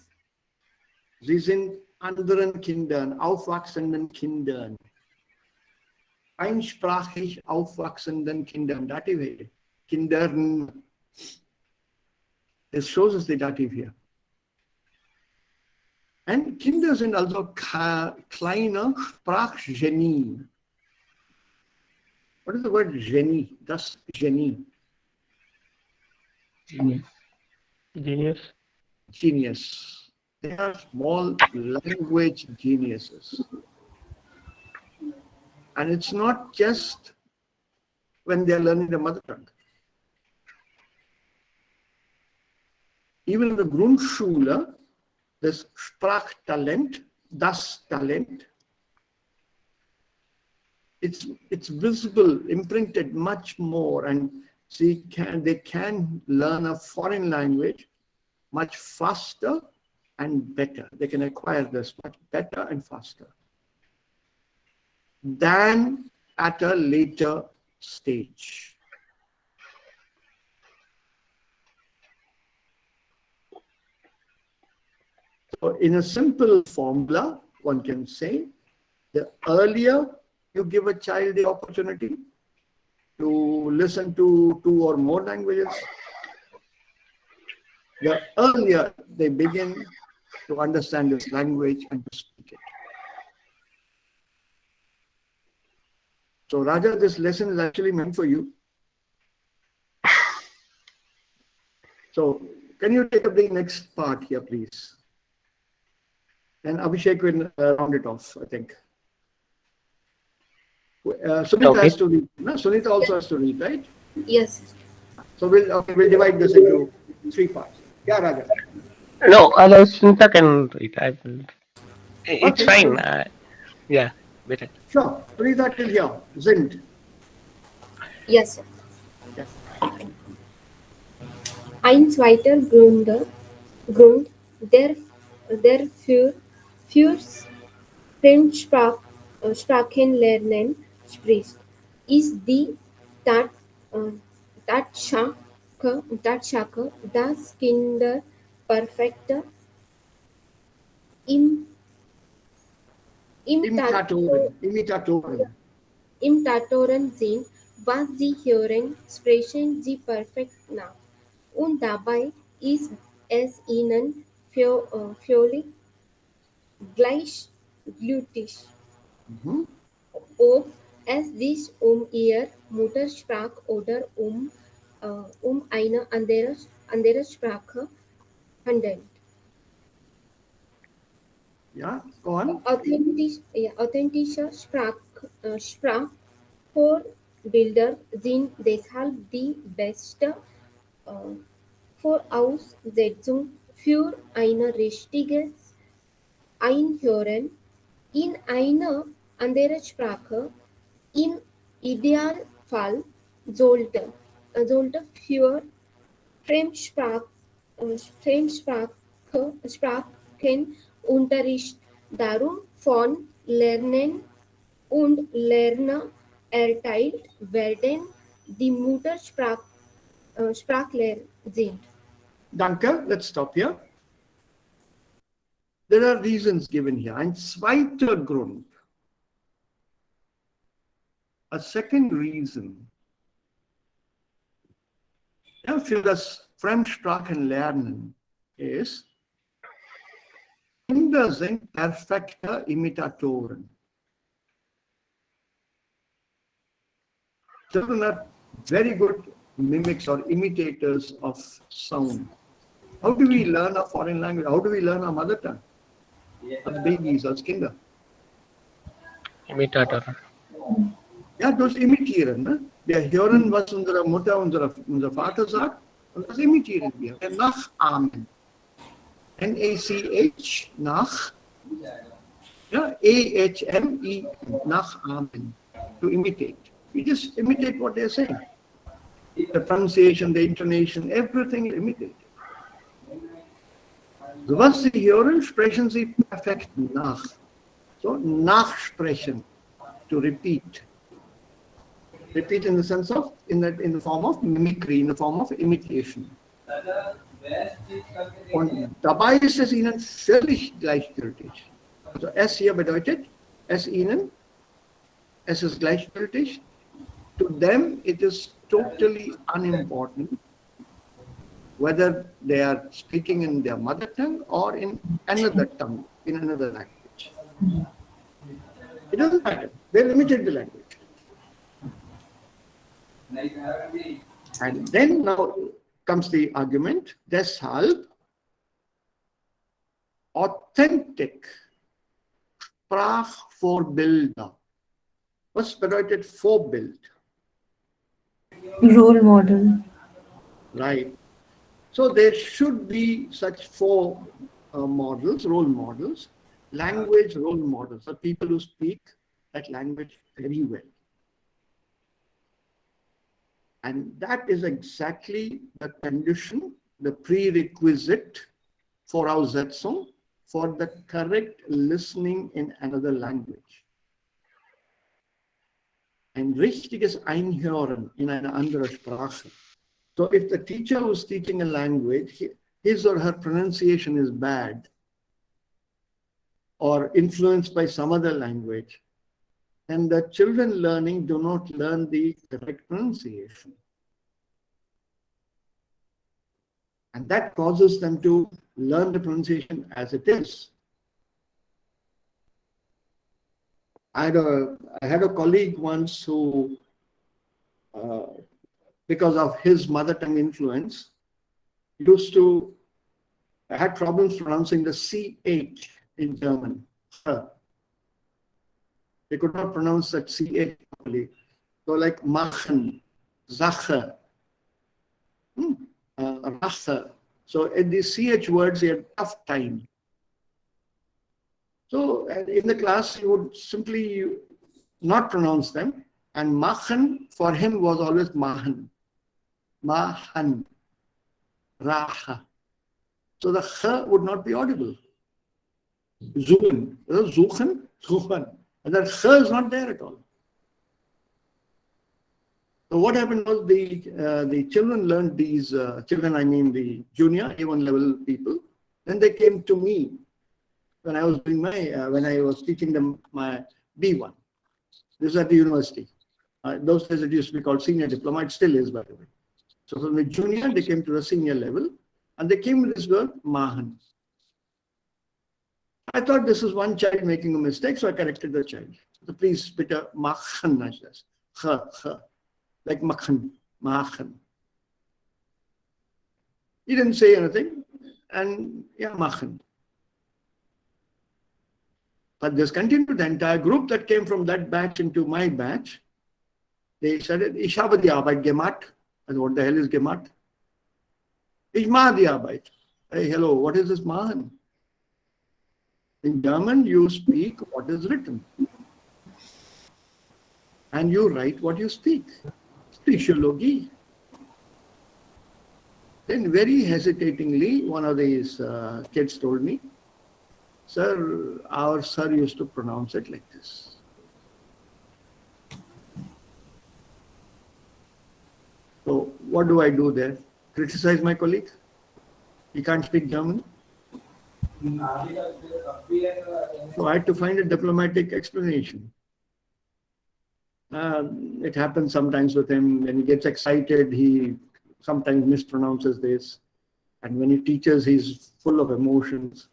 Sie sind anderen Kindern, aufwachsenden Kindern, einsprachig aufwachsenden Kindern. Dative. Kindern. This shows us the dative here. And Kinder sind also kleine Sprachgenie. What is the word Genie? Das Genie. Genius. Genius. They are small language geniuses. And it's not just when they're learning the mother tongue. Even in the Grundschule, this Sprachtalent, das Talent, it's visible, imprinted much more, and they can learn a foreign language much faster and better. They can acquire this much better and faster than at a later stage. So in a simple formula, one can say, the earlier you give a child the opportunity to listen to 2 or more languages, the earlier they begin to understand this language and to speak it. So Raja, this lesson is actually meant for you. So can you take up the next part here, please? And Abhishek will round it off, I think. Sunita Okay. has to read. No? Sunita also has to read, right? Yes. So we'll divide this into 3 parts. Yeah, Raja. No, others Sunita can read. I will. It's Okay, fine. sure. Yeah, better. Sure. Sunita till here. Sind. Yes, sir. Yeah. Ein zweiter Grund, der fürs Fremdsprachenlernen spricht, ist die Tat- Tatsache, dass Kinder perfekte Im- Imitatoren. Imitatoren sind, was sie hören, sprechen sie perfekt nach. Und dabei ist es ihnen völlig gleichgültig, ob es sich um ihre Muttersprache oder um eine andere Sprache handelt. Yeah, go on. Authentische Sprachvorbilder sind deshalb die beste Voraussetzung für ein richtiges Einhören in eine andere Sprache. Im Idealfall sollte für Fremdsprachenunterricht darum von Lernen und Lerner erteilt werden die Muttersprachler sind. Danke, let's stop here. There are reasons given here. Ein zweiter Grund. A second reason. Ja, für das Fremdsprachenlernen ist, Kinder sind perfekte Imitatoren. Children are very good mimics or imitators of sound. How do we learn a foreign language? How do we learn our mother tongue? Als Babys, als Kinder. Imitator. Ja, das Imitieren. Ne? Wir hören, was unsere Mutter, unser Vater sagt, und das imitieren wir. Wir nachahmen. N-A-C-H, nach. Ja, A-H-M-E, nachahmen. To imitate. We just imitate what they're saying. The pronunciation, the intonation, everything is imitated. So, was Sie hören, sprechen Sie perfekt nach. So, nachsprechen, to repeat. Repeat in the sense of, in the form of mimicry, in the form of imitation. Und dabei ist es Ihnen völlig gleichgültig. Also es hier bedeutet, es Ihnen, es ist gleichgültig. To them, it is totally unimportant whether they are speaking in their mother tongue or in another tongue, in another language. It doesn't matter. They limited the language. And then now comes the argument, deshalb authentic Sprachvorbilder. Was bedeutet Vorbild? Role model. Right. So there should be such four models, role models, language role models, the people who speak that language very well. And that is exactly the condition, the prerequisite for our Setzung, for the correct listening in another language. Ein richtiges Einhören in eine andere Sprache. So if the teacher who's teaching a language, his or her pronunciation is bad or influenced by some other language, then the children learning do not learn the correct pronunciation. And that causes them to learn the pronunciation as it is. I had a colleague once who, because of his mother tongue influence, had problems pronouncing the CH in German. They could not pronounce that CH properly. So like machen, Sache, Rache. So in these CH words, he had a tough time. So in the class, he would simply not pronounce them. And machen for him was always mahan. Mahan. Raha. So the ch would not be audible. Suchen. Suchen. Suchen. And that ch is not there at all. So what happened was the children learned these, children I mean the junior A1 level people, then they came to me when I was doing when I was teaching them my B1. This is at the university. Those days it used to be called senior diploma, it still is by the way. So from the junior, they came to the senior level and they came with this word, Mahan. I thought this is one child making a mistake, so I corrected the child. So please spit a Mahan, like Makhan, Mahan. He didn't say anything, and yeah, Mahan. But this continued, the entire group that came from that batch into my batch, they said, Ich habe die Arbeit gemacht. And what the hell is gemacht? Ich mache die Arbeit. Hey, hello, what is this Mahan? In German, you speak what is written. And you write what you speak. Psychologie. Then very hesitatingly, one of these kids told me, Sir, our sir used to pronounce it like this. what do I do there? Criticize my colleague? He can't speak German? So I had to find a diplomatic explanation. It happens sometimes with him. When he gets excited, he sometimes mispronounces this. And when he teaches, he's full of emotions.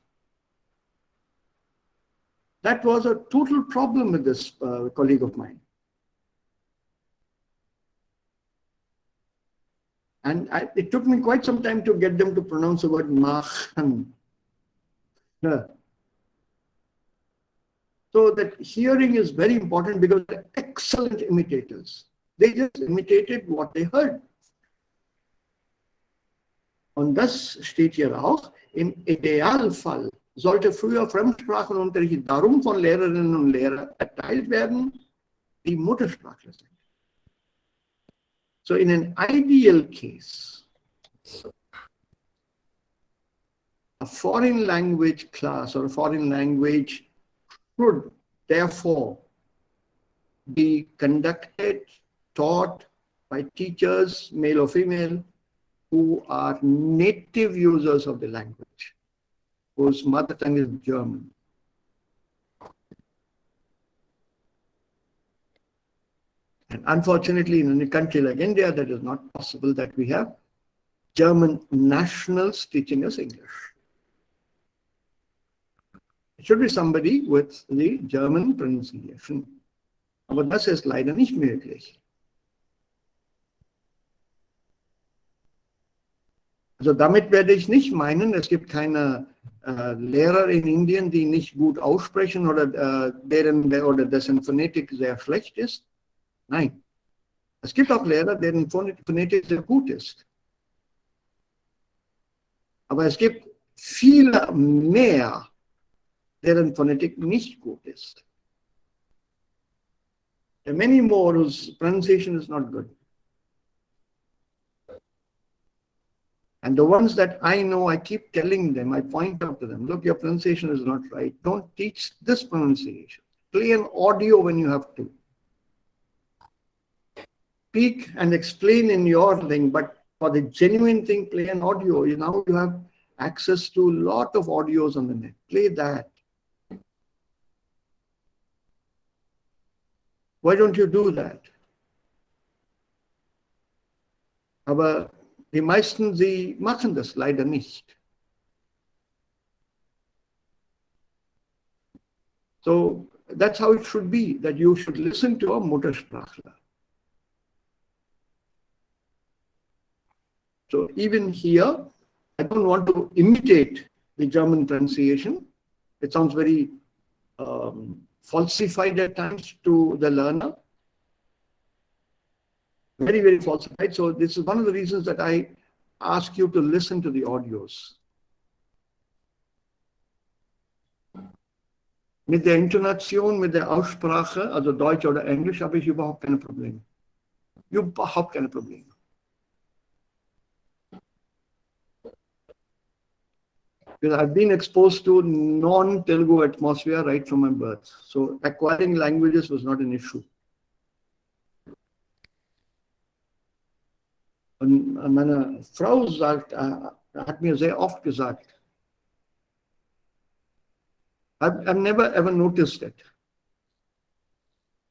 That was a total problem with this colleague of mine. And it took me quite some time to get them to pronounce the word machen. Yeah. So that hearing is very important because they're excellent imitators. They just imitated what they heard. Und das steht hier auch, im Idealfall sollte früher Fremdsprachenunterricht darum von Lehrerinnen und Lehrern erteilt werden, die Muttersprachler sind. So in an ideal case, a foreign language class or a foreign language should therefore be conducted, taught by teachers, male or female, who are native users of the language, whose mother tongue is German. And unfortunately, in a country like India, that is not possible that we have German nationals teaching us English. It should be somebody with the German pronunciation. Aber das ist leider nicht möglich. Also damit werde ich nicht meinen, es gibt keine Lehrer in Indien, die nicht gut aussprechen oder dessen Phonetik sehr schlecht ist. Nein. Es gibt auch Lehrer, deren Phonetik sehr gut ist. Aber es gibt viele mehr, deren Phonetik nicht gut ist. There are many more whose pronunciation is not good. And the ones that I know, I keep telling them, I point out to them, look, your pronunciation is not right. Don't teach this pronunciation. Play an audio when you have to. Speak and explain in your thing, but for the genuine thing, play an audio. Now you have access to a lot of audios on the net. Play that. Why don't you do that? Aber die meisten, sie machen das leider nicht. So that's how it should be, that you should listen to a Muttersprachler. So even here, I don't want to imitate the German pronunciation. It sounds very falsified at times to the learner. Very, very falsified. So this is one of the reasons that I ask you to listen to the audios. Mit der Intonation, mit der Aussprache, also Deutsch oder Englisch, habe ich überhaupt keine Probleme. Überhaupt keine Probleme. Because I've been exposed to non-Telugu atmosphere right from my birth. So acquiring languages was not an issue. Und meine Frau hat mir sehr oft gesagt, I've never ever noticed it.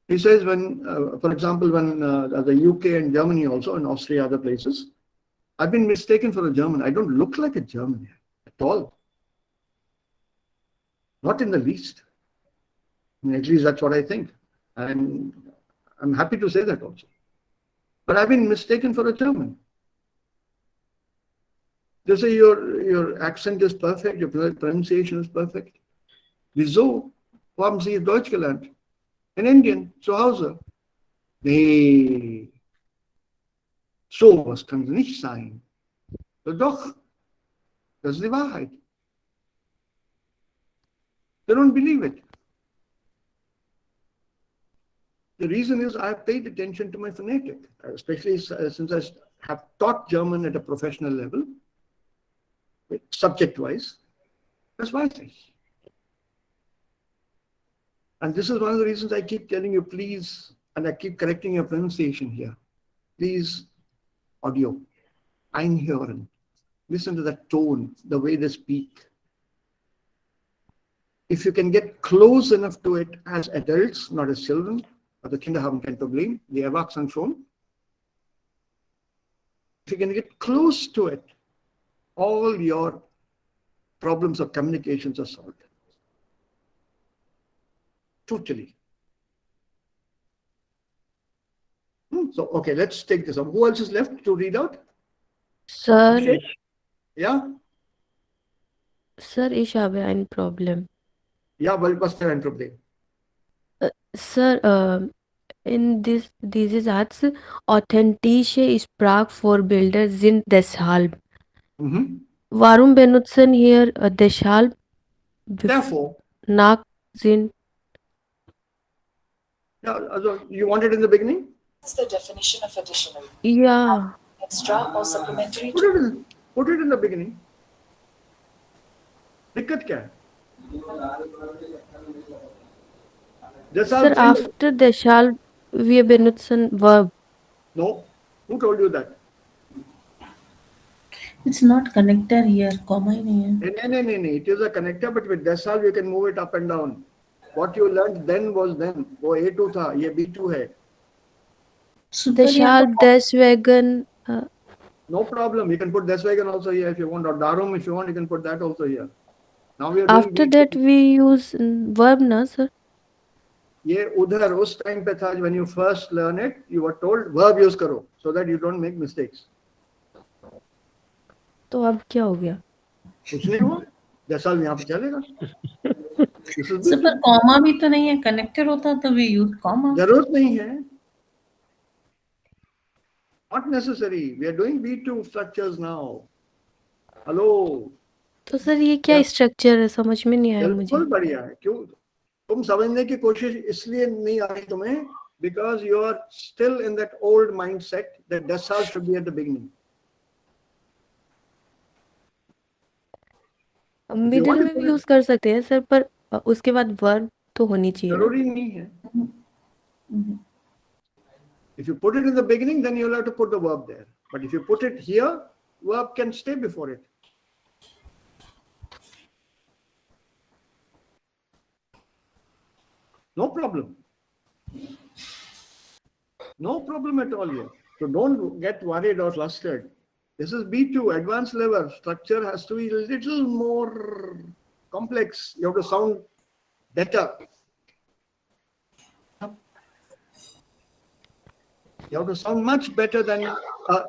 He says when, for example, when the UK and Germany also, and Austria, other places, I've been mistaken for a German. I don't look like a German at all. Not in the least. I mean, at least that's what I think. And I'm happy to say that also. But I've been mistaken for a German. They say your accent is perfect, your pronunciation is perfect. Wieso? Wo haben Sie Deutsch gelernt? In Indien, zu Hause. Nee. So was kann es nicht sein. Doch, das ist die Wahrheit. They don't believe it. The reason is I have paid attention to my phonetic, especially since I have taught German at a professional level, subject-wise. Das weiß ich. And this is one of the reasons I keep telling you, please, and I keep correcting your pronunciation here. Please audio. Einhören. Listen to that tone, the way they speak. If you can get close enough to it as adults, not as children, also Kinder haben kein Problem, die Erwachsenen schon. If you can get close to it, all your problems of communications are solved. Totally. So, okay, let's take this up. Who else is left to read out? Sir, Yeah? Sir, ich habe ein Problem. Ja, was für ein Problem? Sir, in diese Satz, authentische Sprachvorbilder sind deshalb. Warum benutzen hier deshalb Therefore. nach sind? Yeah, also, you want it in the beginning? What's the definition of additional? Ja. Extra or supplementary? Put it in the beginning. दिक्कत क्या है? Sir, after deshalb wir benutzen verb. No, who told you that? It's not connector here, comma ही नहीं है. No. It is a connector, but with deshalb you can move it up and down. What you learned then was then. वो A2 था, ये B2 है. Deshalb, deswegen. No problem. You can put deswegen also here if you want, or darum if you want. You can put that also here. Now we are After that we use verb, na sir? ये उधर उस time पे था when you first learn it, you were told verb use करो so that you don't make mistakes. तो अब क्या हो गया? कुछ नहीं हुआ. deshalb यहाँ पे चलेगा. सर पर कॉमा भी तो नहीं है, कनेक्टर होता तो we use कॉमा. जरूरत नहीं है. Not necessary. We are doing B2 structures now. Hello. तो सर ये क्या स्ट्रक्चर है, समझ में नहीं आया मुझे. बिल्कुल बढ़िया है. क्यों तुम समझने की कोशिश इसलिए नहीं आ रही तुम्हें? Because you are still in that old mindset that deshalb should be at the beginning. Middle में भी यूज कर सकते हैं सर, पर उसके बाद वर्ब तो होनी चाहिए. जरूरी नहीं है. If you put it in the beginning, then you'll have to put the verb there. But if you put it here, verb can stay before it. No problem. No problem at all here. So don't get worried or flustered. This is B2, advanced level. Structure has to be a little more complex. You have to sound better. You have to sound much better than an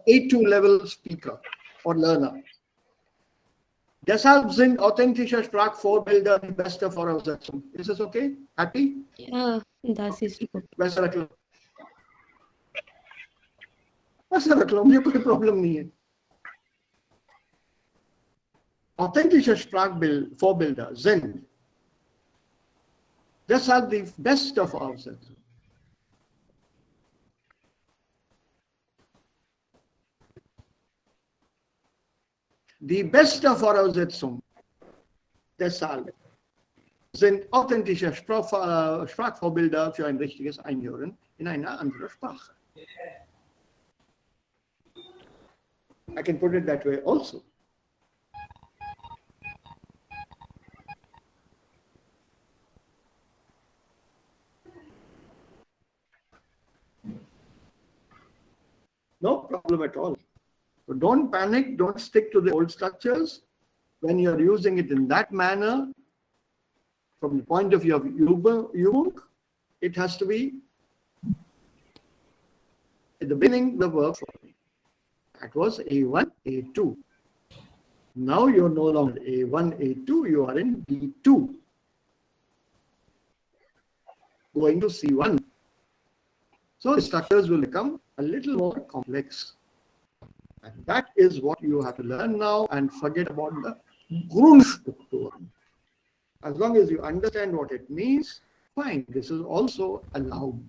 A2 level speaker or learner. Deshalb sind authentische Sprachvorbilder die beste Voraussetzung. Is this okay? Happy? Yeah, das ist gut. वैसा रख लो. वैसा रख लो, मुझे कोई problem नहीं है. Authentische Sprachvorbilder sind deshalb die beste Voraussetzung. Die beste Voraussetzung deshalb sind authentische Sprachvorbilder für ein richtiges Einhören in einer anderen Sprache. I can put it that way also. No problem at all. So don't panic, don't stick to the old structures. When you're using it in that manner, from the point of view of Übung, it has to be at the beginning the verb forming. That was A1, A2. Now you're no longer A1, A2, you are in B2. Going to C1. So the structures will become a little more complex. And that is what you have to learn now, and forget about the Grundstruktur. As long as you understand what it means, fine, this is also allowed.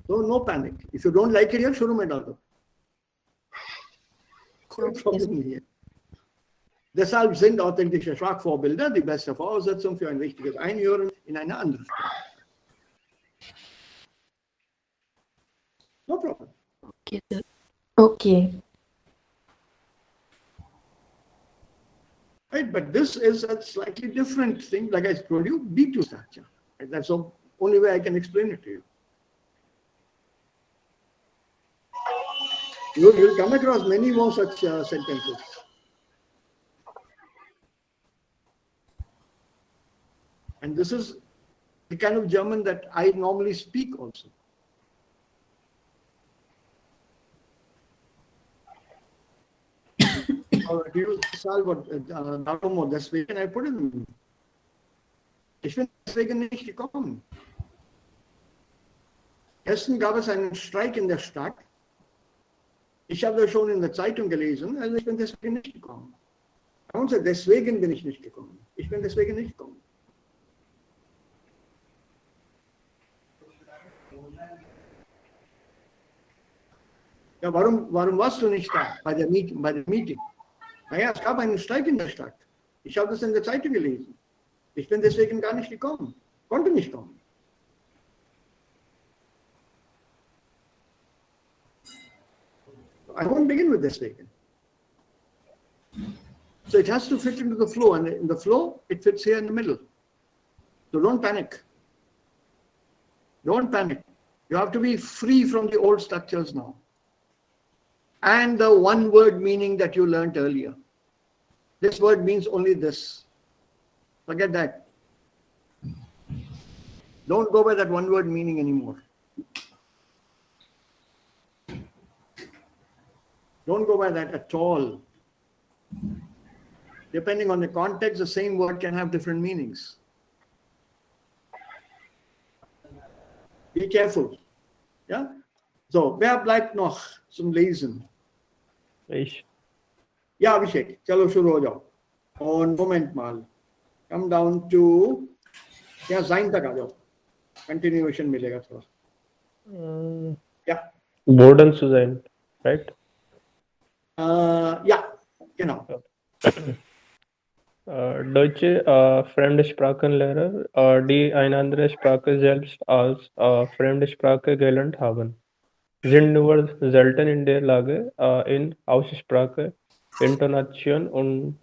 So no panic. If you don't like it here, shuru mein dal do. कोई problem नहीं है. Deshalb sind authentische Sprachvorbilder die beste Voraussetzung für ein richtiges Einhören in eine andere Sprache. No problem. Okay, sir. Okay. Right, but this is a slightly different thing, like I told you, B2 structure. Right? That's the only way I can explain it to you. You'll come across many more such sentences. And this is the kind of German that I normally speak also. To use Salvador, darum, deswegen, I put it in. Ich bin deswegen nicht gekommen. Gestern gab es einen Streik in der Stadt. Ich habe das schon in der Zeitung gelesen, also ich bin deswegen nicht gekommen. Und deswegen bin ich nicht gekommen. Ich bin deswegen nicht gekommen. Ja, warum warst du nicht da bei der Meeting? Naja, es gab einen Streik in der Stadt. Ich habe das in der Zeitung gelesen. Ich bin deswegen gar nicht gekommen. Konnte nicht kommen. I won't begin with deswegen. So it has to fit into the flow, and in the flow, it fits here in the middle. So don't panic. Don't panic. You have to be free from the old structures now. And the one word meaning that you learned earlier. This word means only this. Forget that. Don't go by that one word meaning anymore. Don't go by that at all. Depending on the context, the same word can have different meanings. Be careful. Ja? So, wer bleibt noch zum Lesen? Ich. Ja, Abhishek, chalo shuru ho jao. Und Moment mal. Come down to, या sign तक आ जाओ, continuation मिलेगा थोड़ा. Ja. Boden zu sein, right? Ja, genau. Deutsche Fremdsprachenlehrer, die eine andere Sprache selbst als Fremdsprache gelernt haben, sind nur selten in der Lage, in Aussprache, Intonation und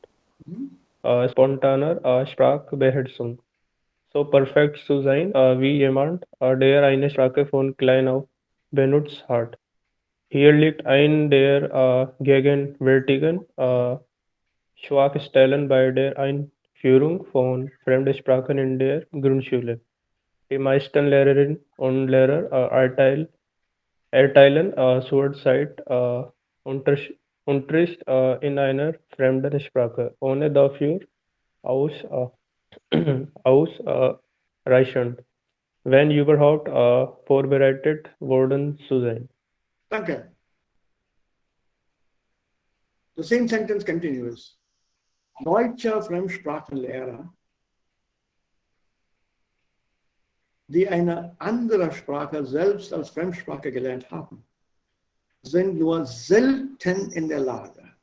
spontaner Sprachbeherrschung so perfekt zu sein wie jemand, der eine Sprache von klein auf benutzt hat. Hier liegt ein der gegenwärtigen Schwachstellen bei der Einführung von Fremdsprachen in der Grundschule. Die meisten Lehrerinnen und Lehrer erteilen zurzeit Unterricht in einer fremden Sprache, ohne dafür ausreichend, wenn überhaupt, vorbereitet worden zu sein. Danke. The same sentence continues. Deutsche Fremdsprachenlehrer, die eine andere Sprache selbst als Fremdsprache gelernt haben, sind nur selten in der Lage,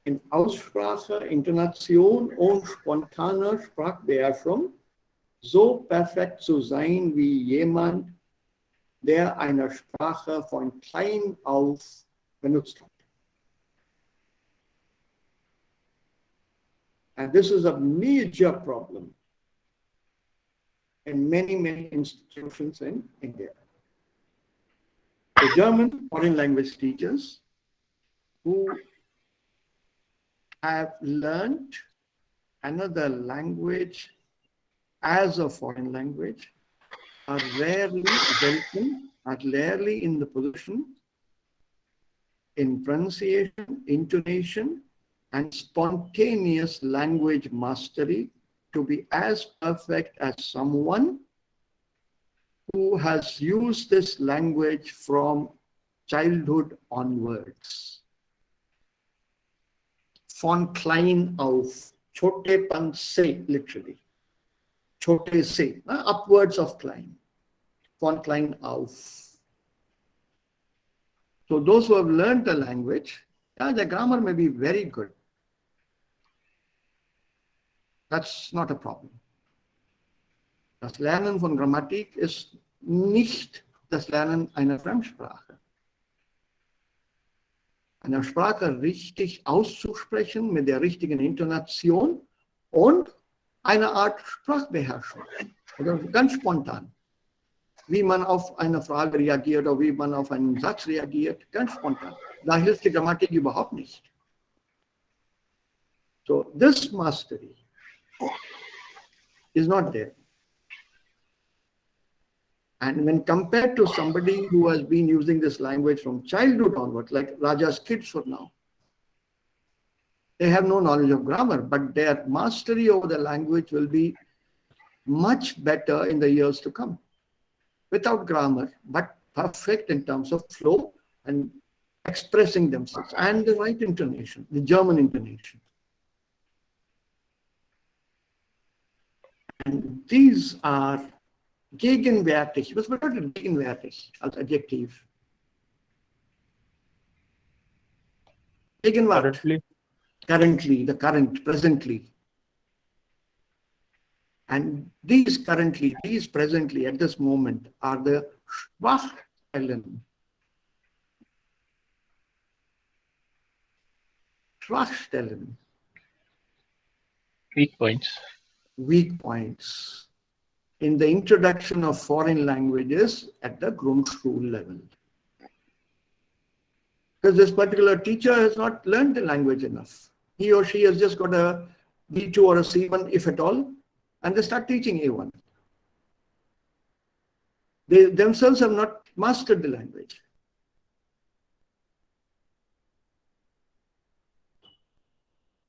in Aussprache, Intonation und spontaner Sprachbeherrschung so perfekt zu sein wie jemand, der eine Sprache von klein auf benutzt hat. And this is a major problem in many, many institutions in India. The German foreign language teachers who have learned another language as a foreign language are rarely in the position in pronunciation, intonation, and spontaneous language mastery to be as perfect as someone who has used this language from childhood onwards. Von klein auf, छोटेपन से, literally. छोटे से, upwards of klein. Von klein auf. So those who have learned the language, yeah, the grammar may be very good, That's not a problem. Das Lernen von Grammatik ist nicht das Lernen einer Fremdsprache. Eine Sprache richtig auszusprechen mit der richtigen Intonation und eine Art Sprachbeherrschung. Oder ganz spontan. Wie man auf eine Frage reagiert oder wie man auf einen Satz reagiert, ganz spontan. Da hilft die Grammatik überhaupt nicht. So, this mastery is not there. And when compared to somebody who has been using this language from childhood onwards, like Raja's kids for now, they have no knowledge of grammar, but their mastery over the language will be much better in the years to come. Without grammar, but perfect in terms of flow and expressing themselves and the right intonation, the German intonation. And these are gegenwärtig. Was bedeutet gegenwärtig als Adjektiv? Gegenwart. Currently, the current, presently. And these currently, these presently, at this moment, are the Schwachstellen. Schwachstellen. Weak points. Weak points in the introduction of foreign languages at the Grundschule level. Because this particular teacher has not learned the language enough. He or she has just got a B2 or a C1, if at all, and they start teaching A1. They themselves have not mastered the language.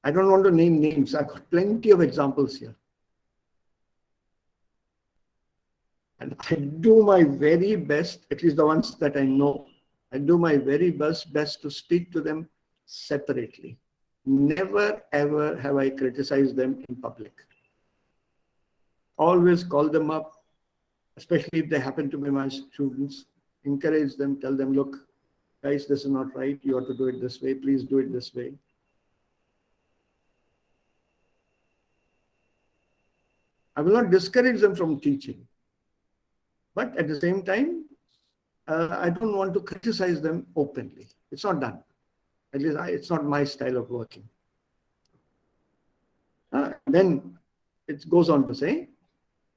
I don't want to name names. I've got plenty of examples here. And I do my very best, at least the ones that I know, I do my very best to speak to them separately. Never ever have I criticized them in public. Always call them up, especially if they happen to be my students, encourage them, tell them, look, guys, this is not right. You have to do it this way. Please do it this way. I will not discourage them from teaching. But at the same time, I don't want to criticize them openly. It's not done. At least it's not my style of working. Then it goes on to say,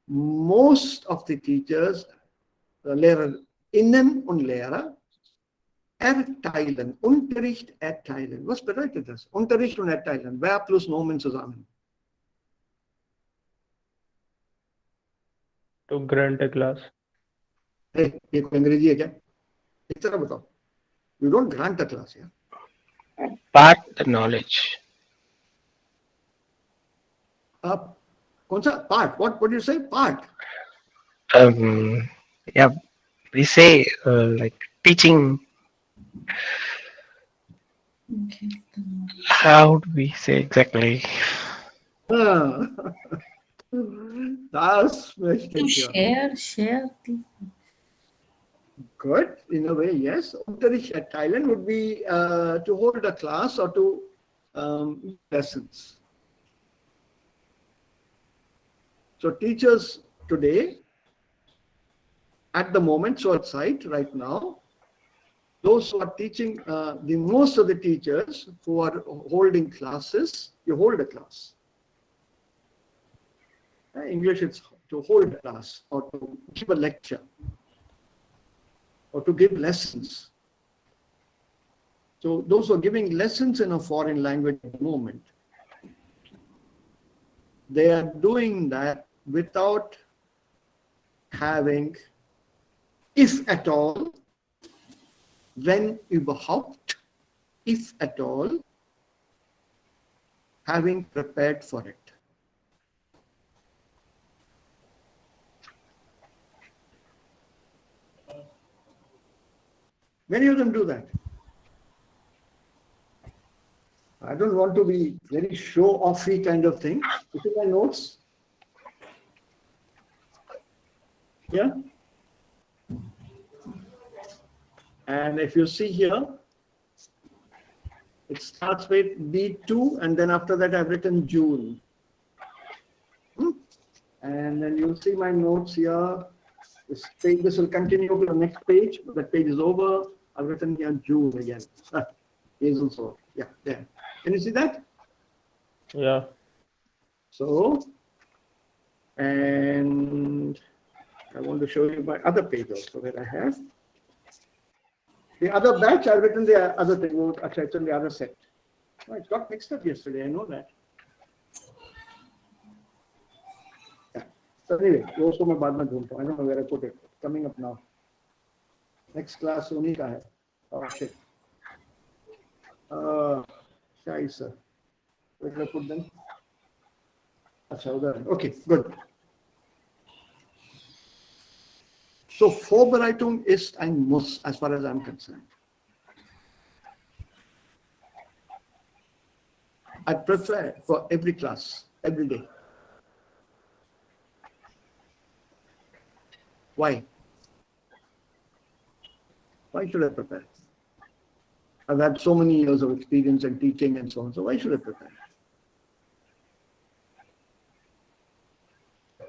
most of the teachers, Lehrerinnen und Lehrer, erteilen, Unterricht erteilen. Was bedeutet das? Unterricht und erteilen. Verb plus Nomen zusammen. To grant a class. Hey, ये कोई अंग्रेजी है क्या? एक तरह बताओ. You don't grant a class here. Part the knowledge. कौन सा part? What do you say? Part. Yeah, we say like teaching. Okay. How do we say exactly? Das möchte To ich hören. share the Good, in a way, yes. Unterricht erteilen would be to hold a class or to lessons. So teachers today, at the moment, so at site right now, those who are teaching, the most of the teachers who are holding classes, you hold a class. English, it's to hold a class or to give a lecture or to give lessons. So those who are giving lessons in a foreign language at the moment, they are doing that without having, if at all, wenn überhaupt, if at all, having prepared for it. Many of them do that. I don't want to be very show-offy kind of thing. You see my notes? Yeah? And if you see here, it starts with B2, and then after that I've written June. And then you'll see my notes here. This will continue to the next page. That page is over. I've written here June again. Hazel sword. Yeah, there. Can you see that? Yeah. So, and I want to show you my other page also that I have. The other batch, I've written the other thing. Actually, it's in the other set. Oh, it got mixed up yesterday. I know that. Yeah. So anyway, also my badma dhunta. I don't know where I put it. It's coming up now. Next class, Sony ka hai. Oh shit. Scheisse. Where did I put them? Okay, good. So Vorbereitung ist ein Muss, as far as I'm concerned. I prefer for every class, every day. Why? Why should I prepare? I've had so many years of experience in teaching and so on, so why should I prepare?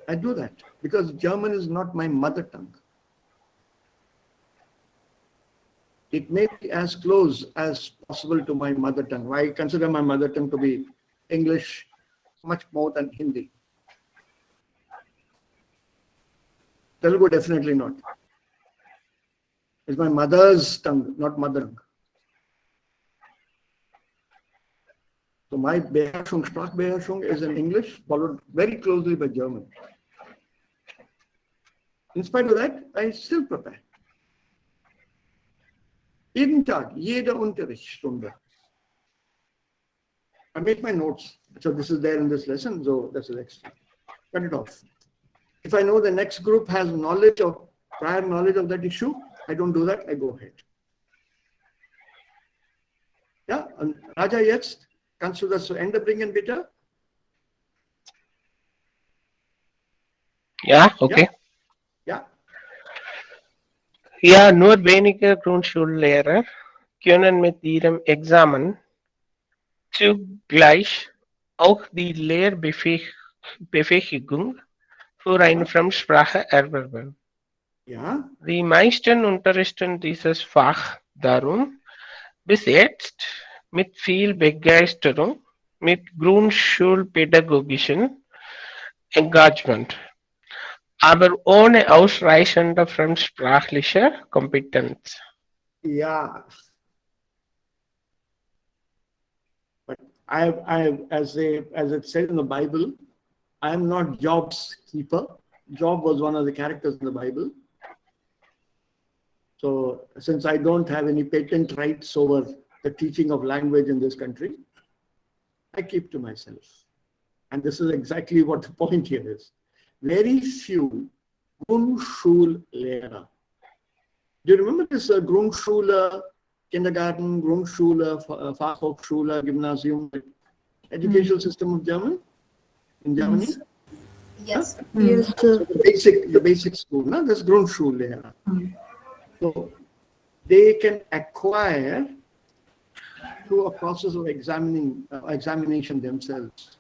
I do that because German is not my mother tongue. It may be as close as possible to my mother tongue. I consider my mother tongue to be English much more than Hindi. Telugu definitely not. It's my mother's tongue, not mother tongue. So my Beherrschung, Sprachbeherrschung is in English, followed very closely by German. In spite of that, I still prepare. Jeden Tag, jede Unterrichtsstunde. I make my notes. So this is there in this lesson, so that's the extra. Cut it off. If I know the next group has knowledge of prior knowledge of that issue, I don't do that, I go ahead. Ja, und Raja, jetzt kannst du das zu Ende bringen, bitte? Ja, okay. Ja. Ja, nur wenige Grundschullehrer können mit ihrem Examen zugleich auch die Lehrbefähigung für eine Fremdsprache erwerben. Ja. Die meisten unterrichten dieses Fach darum bis jetzt mit viel Begeisterung, mit grundschulpädagogischen Engagement, aber ohne ausreichende fremdsprachliche Kompetenz. Yeah. But as it said in the Bible, I am not Job's keeper. Job was one of the characters in the Bible. So since I don't have any patent rights over the teaching of language in this country, I keep to myself. And this is exactly what the point here is. Very few Grundschullehrer. Do you remember this Grundschule, kindergarten, Grundschule, Fachhochschule, Gymnasium, educational system of German in Germany? Yes. Huh? Yes. So the basic school, no? That's Grundschullehrer. So they can acquire through a process of examination themselves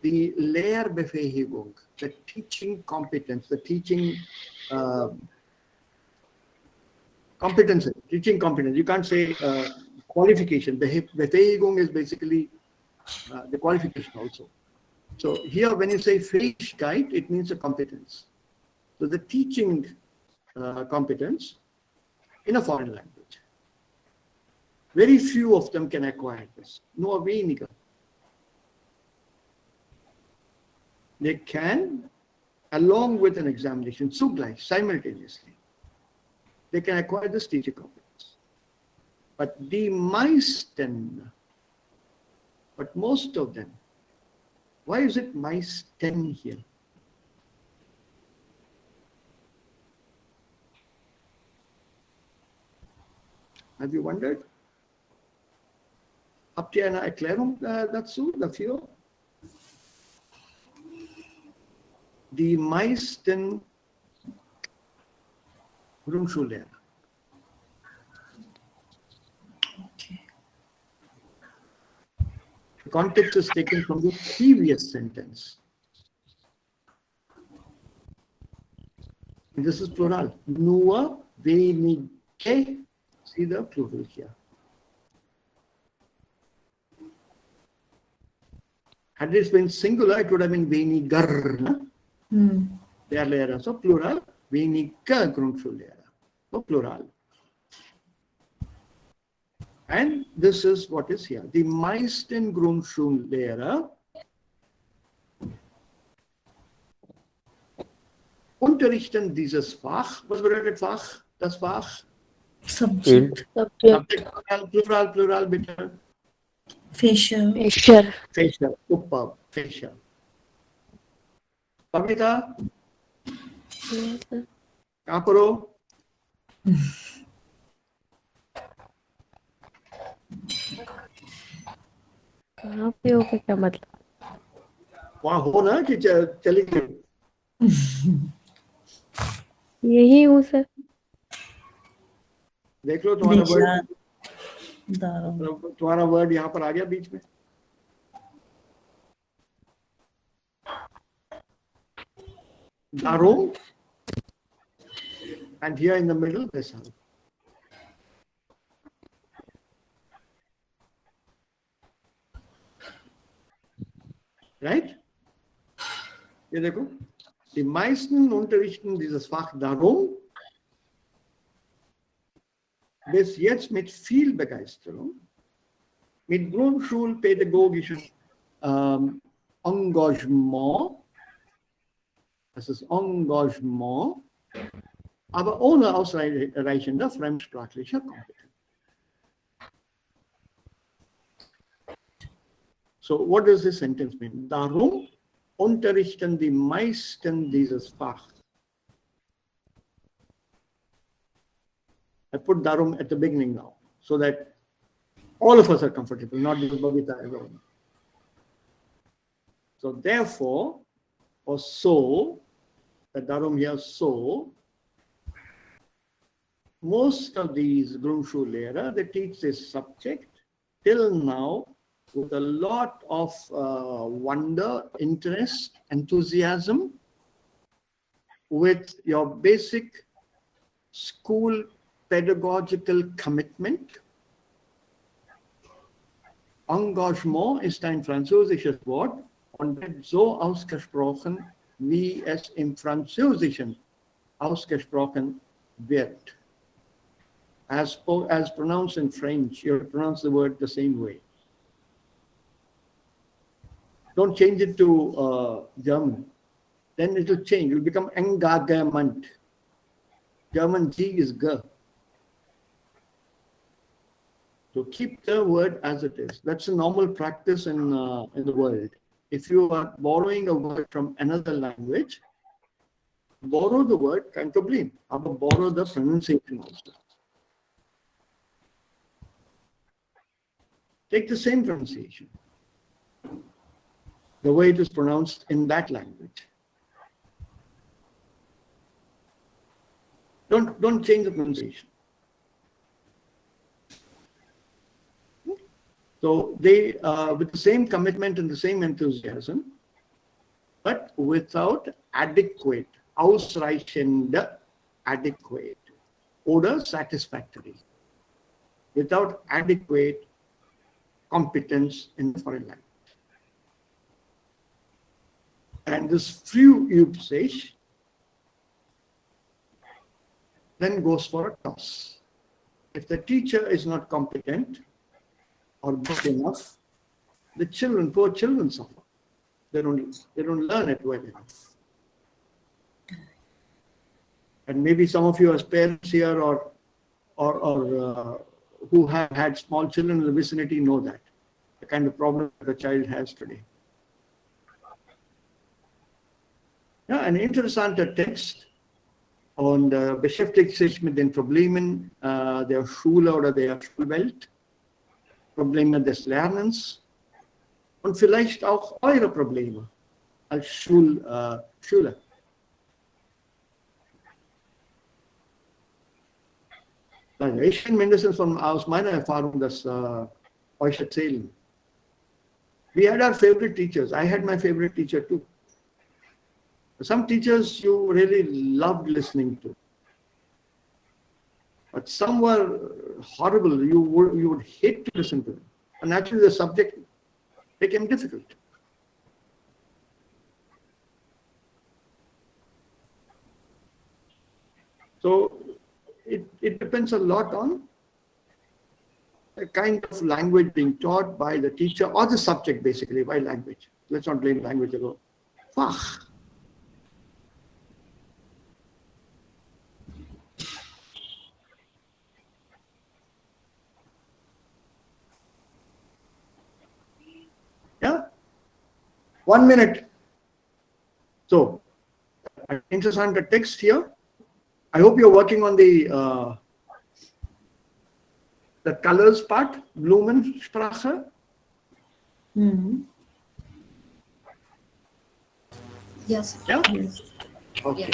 the Lehrbefähigung, the teaching competence, the teaching competence. You can't say qualification. Befähigung is basically the qualification also. So here, when you say Fähigkeit, it means a competence. So the teaching competence in a foreign language. Very few of them can acquire this. Nur weniger. They can, along with an examination, zugleich, simultaneously, they can acquire this teaching competence. But most of them, why is it meisten here? Have you wondered? Habt ihr eine Erklärung dazu, dafür? Die meisten Grundschullehrer. Okay. The context is taken from the previous sentence. This is plural. Nur, wenige. See the plural here. Had this been singular, it would have been weniger. Der Lehrer. So plural, weniger Grundschullehrer. So plural. And this is what is here. Die meisten Grundschullehrer unterrichten dieses Fach. Was bedeutet Fach? Das Fach? Subject. Subject. Plural, bitte. Facial. Facial. Super. Facial. Pavita? Yes, sir. Kapuro? कहाँ पे हो गया क्या मतलब? वहाँ हो ना कि चली गई? यही हूँ सर. देख लो तुम्हारा वर्ड, Darum. तुम्हारा वर्ड यहाँ पर आ गया बीच में. Darum, and here in the middle, deshalb. Right? Hier देखो, die meisten unterrichten dieses Fach darum, bis jetzt mit viel Begeisterung, mit grundschulpädagogischem Engagement, das ist Engagement, aber ohne ausreichender fremdsprachlicher Kompetenz. So what does this sentence mean? Darum unterrichten die meisten dieses Fach. I put darum at the beginning now, so that all of us are comfortable, not just Babita alone. So therefore, or so, the darum here, so, most of these Grundschullehrer, they teach this subject till now with a lot of wonder, interest, enthusiasm, with your basic school pedagogical commitment. Engagement ist ein französisches Wort und wird so ausgesprochen, wie es im Französischen ausgesprochen wird. As pronounced in French, you pronounce the word the same way. Don't change it to German. Then it will change. It will become Engagement. German G is G. So keep the word as it is. That's a normal practice in the world. If you are borrowing a word from another language, borrow the word, kein Problem, aber borrow the pronunciation also. Take the same pronunciation, the way it is pronounced in that language. Don't change the pronunciation. So they, with the same commitment and the same enthusiasm, but without adequate, ausreichend, adequate, oder satisfactory, without adequate competence in the foreign language. And this free usage then goes for a toss. If the teacher is not competent or good enough, the children, poor children suffer. They don't learn it well enough. And maybe some of you as parents here or who have had small children in the vicinity know that, the kind of problem that a child has today. Ja, ein interessanter Text und beschäftigt sich mit den Problemen der Schule oder der Schulwelt, Probleme des Lernens und vielleicht auch eure Probleme als Schüler. Also ich kann mindestens aus meiner Erfahrung das euch erzählen. We had our favorite teachers. I had my favorite teacher too. Some teachers you really loved listening to, but some were horrible. You would hate to listen to them. And naturally, the subject became difficult. So it depends a lot on the kind of language being taught by the teacher or the subject, basically. By language. Let's not blame language alone. Fach. Yeah? 1 minute. So, interessant text here. I hope you're working on the colors part, Blumensprache. Yes. Yeah? Yes. Okay.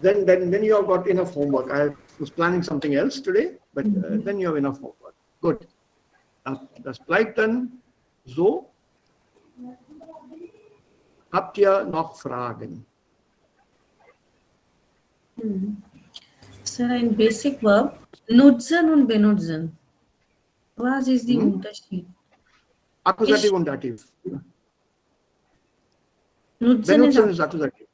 Then you have got enough homework. I was planning something else today, but then you have enough homework. Good. Das bleibt dann so. Habt ihr noch Fragen? Sir, ein basic verb, nutzen und benutzen. Was ist die Unterschied? Akkusativ und Dativ. Nutzen Benutzen ist ist Akkusativ.